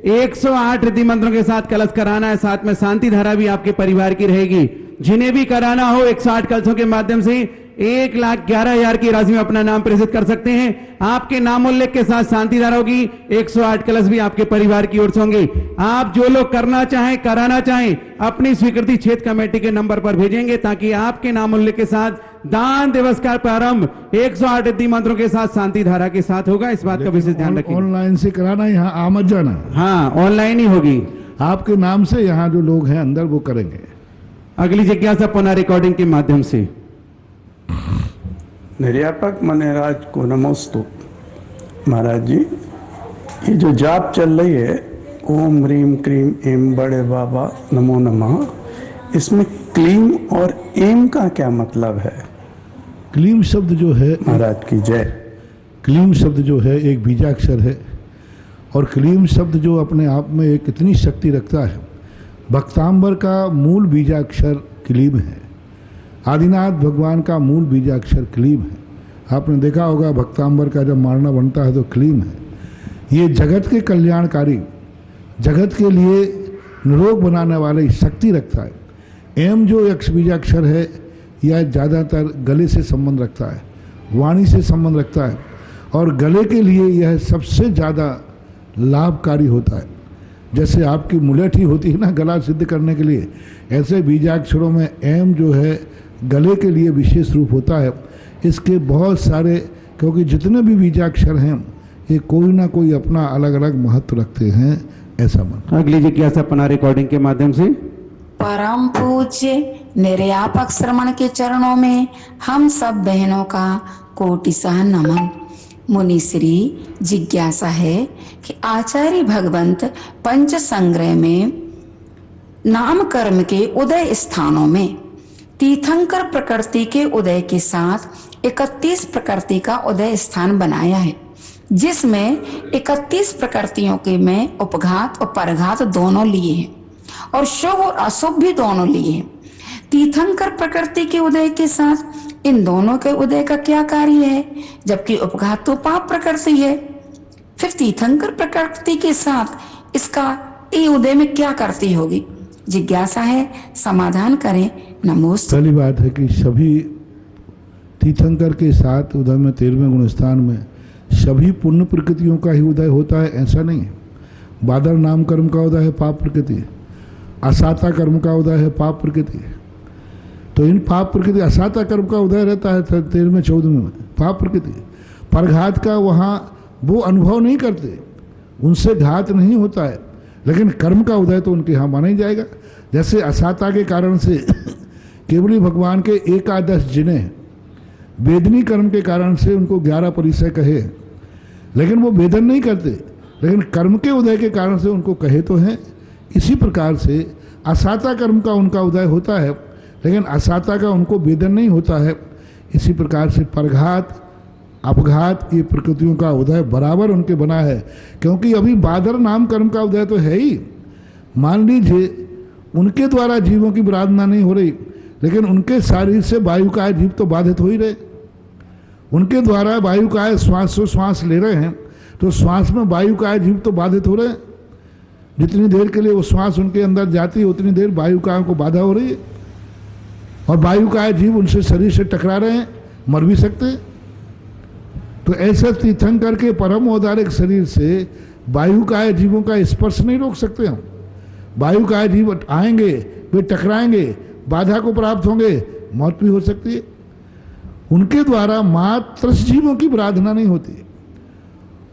108 रिद्धि मंत्रों के साथ कलश कराना है, साथ में शांति धारा भी आपके परिवार की रहेगी। जिन्हें भी कराना हो 108 कलशों के माध्यम से 1,11,000 की राशि में अपना नाम प्रेषित कर सकते हैं। आपके नाम उल्लेख के साथ शांति धारा होगी, 108 कलश भी आपके परिवार की ओर से होंगे। आप जो लोग करना चाहें, कराना चाहें, अपनी स्वीकृति क्षेत्र कमेटी के नंबर पर भेजेंगे ताकि आपके नाम उल्लेख के साथ दान दिवस का प्रारंभ 108 रिद्धि मंत्रों के साथ शांति धारा के साथ होगा। इस बात का विशेष ध्यान रखें। ऑनलाइन से कराना, यहाँ आ मत जाना। हाँ, ऑनलाइन ही होगी। आपके नाम से यहाँ जो लोग हैं अंदर वो करेंगे। अगली जिज्ञासा पुनः रिकॉर्डिंग के माध्यम से। निर्यापक मनेराज को नमोस्तु। महाराज जी, ये जो जाप चल रही है ओम ह्रीम क्रीम एम बड़े बाबा नमो नमः, इसमें क्लीम और एम का क्या मतलब है? क्लीम शब्द जो है, महाराज की जय। क्लीम शब्द जो है एक बीजाक्षर है और क्लीम शब्द जो अपने आप में एक इतनी शक्ति रखता है। भक्तांबर का मूल बीजाक्षर क्लीम है, आदिनाथ भगवान का मूल बीजाक्षर क्लीम है। आपने देखा होगा भक्तांबर का जब मारना बनता है तो क्लीम है। ये जगत के कल्याणकारी, जगत के लिए निरोग बनाने वाली शक्ति रखता है। एम जो यक्ष बीजाक्षर है यह ज़्यादातर गले से संबंध रखता है, वाणी से संबंध रखता है और गले के लिए यह सबसे ज़्यादा लाभकारी होता है। जैसे आपकी मुलेठी होती है ना गला सिद्ध करने के लिए, ऐसे बीजाक्षरों में एम जो है गले के लिए विशेष रूप होता है। इसके बहुत सारे, क्योंकि जितने भी बीजाक्षर हैं ये कोई ना कोई अपना अलग अलग महत्व रखते हैं, ऐसा मन। अगली जिज्ञासा पुनः रिकॉर्डिंग के माध्यम से। परम पूज्य निर्यापक श्रमण के चरणों में हम सब बहनों का कोटिशः नमन। मुनिश्री, जिज्ञासा है कि आचार्य भगवंत पंच संग्रह में नाम कर्म के उदय स्थानों में तीर्थंकर प्रकृति के उदय के साथ 31 प्रकृति का उदय स्थान बनाया है, जिसमें 31 प्रकृतियों के में उपघात और परघात दोनों लिए हैं और शुभ और अशुभ भी दोनों लिए हैं। तीर्थंकर प्रकृति के उदय के साथ इन दोनों के उदय का क्या कार्य है, जबकि उपघात तो पाप प्रकृति है। फिर तीर्थंकर प्रकृति के साथ इसका ये उदय में क्या करती होगी? जिज्ञासा है, समाधान करें। नमोस्तु। पहली बात है कि सभी तीर्थंकर के साथ उदय में 13वें गुण स्थान में सभी पुण्य प्रकृतियों का ही उदय होता है, ऐसा नहीं है। बादर नाम कर्म का उदय है पाप प्रकृति, असाता कर्म का उदय है पाप प्रकृति। तो इन पाप प्रकृति, असाता कर्म का उदय रहता है 13वें 14वें में, पाप प्रकृति। परघात का वहाँ वो अनुभव नहीं करते, उनसे घात नहीं होता है, लेकिन कर्म का उदय तो उनके यहाँ माना ही जाएगा। जैसे असाता के कारण से केवली भगवान के 11 जिन्हें वेदनी कर्म के कारण से उनको 11 परिचय कहे, लेकिन वो वेदन नहीं करते, लेकिन कर्म के उदय के कारण से उनको कहे तो हैं। इसी प्रकार से असाता कर्म का उनका उदय होता है, लेकिन असाता का उनको वेदन नहीं होता है। इसी प्रकार से परघात, अपघात, ये प्रकृतियों का उदय बराबर उनके बना है, क्योंकि अभी बादर नाम कर्म का उदय तो है ही। मान लीजिए उनके द्वारा जीवों की विराधना नहीं हो रही, लेकिन उनके शरीर से वायुकाय जीव तो बाधित हो ही रहे। उनके द्वारा वायुकाय श्वास ले रहे हैं तो श्वास में वायुकाय जीव तो बाधित हो रहे हैं। जितनी देर के लिए वो श्वास उनके अंदर जाती है उतनी देर वायुकायों को बाधा हो रही है। और वायु का जीव उनसे शरीर से टकरा रहे हैं, मर भी सकते हैं। तो ऐसा तीर्थंकर के परम औदारिक शरीर से वायु का जीवों का स्पर्श नहीं रोक सकते हम। वायु का जीव आएंगे, वे टकराएंगे, बाधा को प्राप्त होंगे, मौत भी हो सकती है। उनके द्वारा मात्र जीवों की आराधना नहीं होती,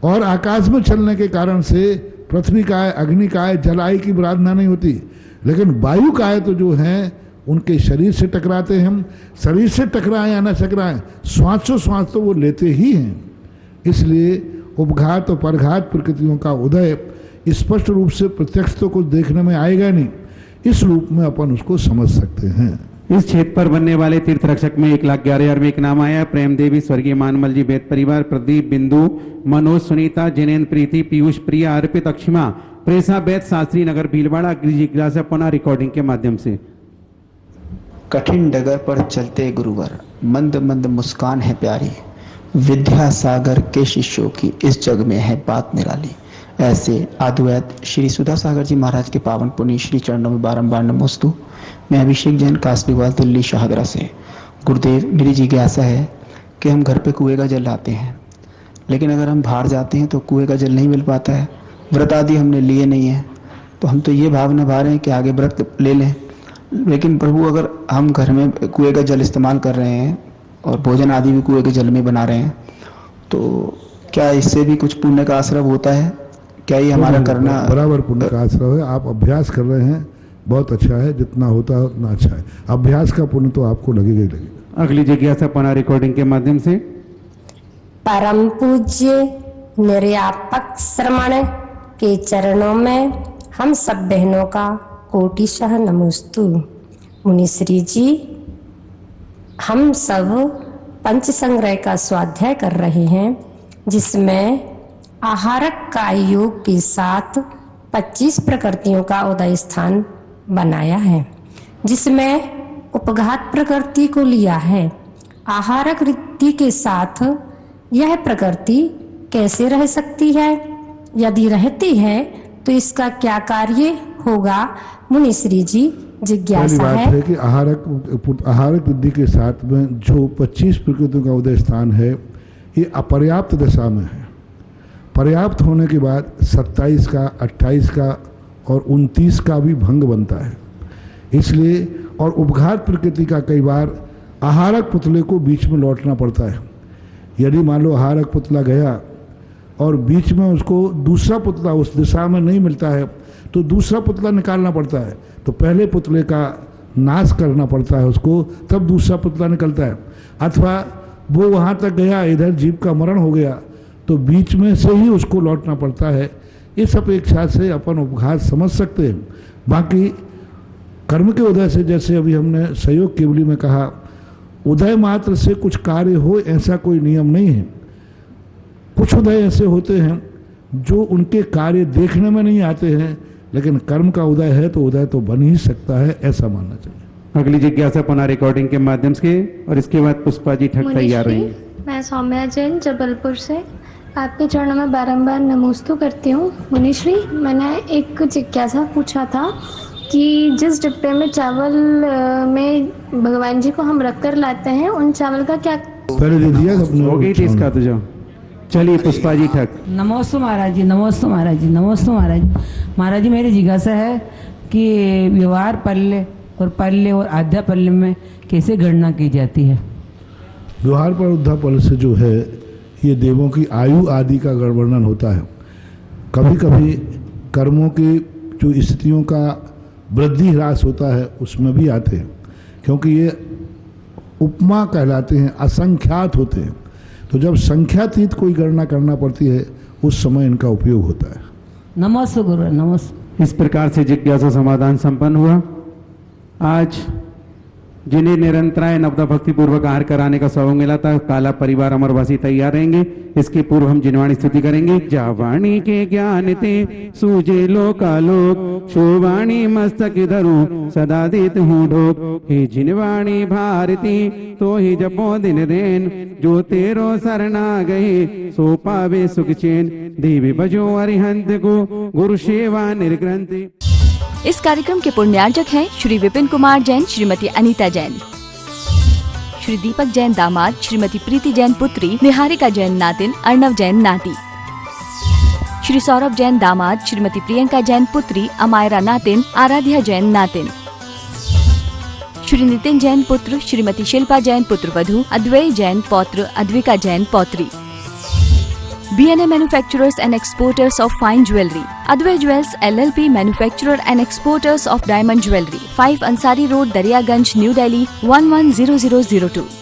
और आकाश में चलने के कारण से पृथ्वी काय, अग्नि काय, जलाई की आराधना नहीं होती। लेकिन वायु काय तो जो हैं उनके शरीर से टकराते हैं हम। शरीर से टकराएं या न टकराएं, श्वासोश्वास तो वो लेते ही हैं। इसलिए उपघात और परघात प्रकृतियों का उदय स्पष्ट रूप से प्रत्यक्ष तो कुछ देखने में आएगा नहीं, इस रूप में अपन उसको समझ सकते हैं। इस क्षेत्र पर बनने वाले तीर्थ रक्षक में 1,11,000 में एक नाम आया। प्रेम देवी, स्वर्गीय मानमल जी, बेद परिवार, प्रदीप, बिंदु, मनोज, सुनीता, जिनेन्द्र, प्रीति, पीयूष, प्रिया, अर्पित, अक्षिमा, प्रेसा, बेद, शास्त्री नगर, भीलवाड़ा। अगली जिज्ञासा पुनः रिकॉर्डिंग के माध्यम से। कठिन डगर पर चलते गुरुवर, मंद मंद मुस्कान है प्यारी, विद्यासागर के शिष्यों की इस जग में है बात निराली। ऐसे अद्वैत श्री सुधा सागर जी महाराज के पावन पुण्य श्री चरणों में बारंबार नमोस्तु। मैं अभिषेक जैन, कासलीवाल, दिल्ली शाहदरा से। गुरुदेव, मेरी जिज्ञासा है कि हम घर पे कुएं का जल लाते हैं, लेकिन अगर हम बाहर जाते हैं तो कुएं का जल नहीं मिल पाता है। व्रत आदि हमने लिए नहीं है, तो हम तो ये भावना भा रहे हैं कि आगे व्रत ले लें। लेकिन प्रभु, अगर हम घर में कुएं का जल इस्तेमाल कर रहे हैं और भोजन आदि भी कुएं के जल में बना रहे हैं, तो क्या इससे भी कुछ पुण्य का आश्रय होता है? क्या ये हमारा करना बराबर पुण्य का आश्रय है? आप अभ्यास कर रहे हैं, बहुत अच्छा है, जितना होता है उतना अच्छा है। अभ्यास का पुण्य तो आपको लगेगा ही लगेगा। अगली जिज्ञासा पुनः रिकॉर्डिंग के माध्यम से। परम पूज्य निर्यापक श्रमण के चरणों में हम सब बहनों का कोटिशः नमोस्तु। मुनिश्री जी, हम सब पंच संग्रह का स्वाध्याय कर रहे हैं, जिसमें आहारक काय योग के साथ 25 प्रकृतियों का उदय स्थान बनाया है, जिसमें उपघात प्रकृति को लिया है। आहारक रीति के साथ यह प्रकृति कैसे रह सकती है? यदि रहती है तो इसका क्या कार्य होगा? मुनिश्री जी, जिज्ञासा है कि आहारक वृद्धि के साथ में जो 25 प्रकृतियों का उदय स्थान है, ये अपर्याप्त दशा में है। पर्याप्त होने के बाद 27 का, 28 का और 29 का भी भंग बनता है। इसलिए और उपघात प्रकृति का कई बार आहारक पुतले को बीच में लौटना पड़ता है। यदि मान लो आहारक पुतला गया और बीच में उसको दूसरा पुतला उस दिशा में नहीं मिलता है, तो दूसरा पुतला निकालना पड़ता है। तो पहले पुतले का नाश करना पड़ता है उसको, तब दूसरा पुतला निकलता है। अथवा वो वहाँ तक गया, इधर जीव का मरण हो गया, तो बीच में से ही उसको लौटना पड़ता है। इस अपेक्षा से अपन उपघात समझ सकते हैं। बाकी कर्म के उदय से, जैसे अभी हमने सहयोग केवली में कहा, उदय मात्र से कुछ कार्य हो ऐसा कोई नियम नहीं है। कुछ उदय ऐसे होते हैं जो उनके कार्य देखने में नहीं आते हैं, लेकिन कर्म का उदय है तो उदय तो बन ही सकता है, ऐसा मानना चाहिए। अगली जिज्ञासा पुनः रिकॉर्डिंग के माध्यम से, और इसके बाद पुष्पा जी ठग तैयार रही। मैं सौम्या जैन, जबलपुर से आपके चरणों में बारंबार नमोस्तु करती हूँ। मुनिश्री, मैंने एक जिज्ञासा पूछा था कि जिस डिब्बे में चावल में भगवान जी को हम रख कर लाते हैं, उन चावल का क्या पहले दे दिया, हो गई थी इसका तो जो। चलिए पुष्पा जी ठग। नमोस्तु महाराज जी, नमोस्तु महाराज जी, नमोस्तु महाराज जी। महाराज जी, मेरी जिज्ञासा है कि व्यवहार पल्ले और पल्ले और आध्या पल्ले में कैसे गणना की जाती है? व्यवहार पर उद्धा पल से जो है, ये देवों की आयु आदि का वर्णन होता है। कभी कभी कर्मों की जो स्थितियों का वृद्धि ह्रास होता है उसमें भी आते हैं, क्योंकि ये उपमा कहलाते हैं, असंख्यात होते हैं। तो जब संख्यातीत कोई गणना करना पड़ती है, उस समय इनका उपयोग होता है। नमस्ते गुरु, नमस्ते। इस प्रकार से जिज्ञासा समाधान संपन्न हुआ। आज जिन्हें निरंतराय नवदा भक्ति पूर्वक आहार कराने का सौभाग्य मिला था, काला परिवार अमरवासी तैयार रहेंगे। इसके पूर्व हम जिनवाणी स्तुति करेंगे। जावाणी के ज्ञान ते सूझे लोकालोक, शोवाणी मस्तक धरू सदा देत हूँ ढोक। हे जिनवाणी भारती तो ही जपो दिन रैन, जो तेरो शरणा गए सो पावे सुख चैन। देवी बजो अरिहंत को गुरु सेवा निर्ग्रंथ। इस कार्यक्रम के पुण्यार्जक हैं श्री विपिन कुमार जैन, श्रीमती अनीता जैन। श्री दीपक जैन दामाद, श्रीमती प्रीति जैन पुत्री, निहारिका जैन नातिन, अर्णव जैन नाती। श्री सौरभ जैन दामाद, श्रीमती प्रियंका जैन पुत्री, अमायरा नातिन, आराध्या जैन नातिन। श्री नितिन जैन पुत्र, श्रीमती शिल्पा जैन पुत्रवधू, अद्वैय जैन पौत्र, Advika Jain पौत्री। B&A Manufacturers and Exporters of Fine Jewelry, Advay Jewels LLP Manufacturer and Exporters of Diamond Jewelry, 5 Ansari Road, Daryaganj, New Delhi 110002।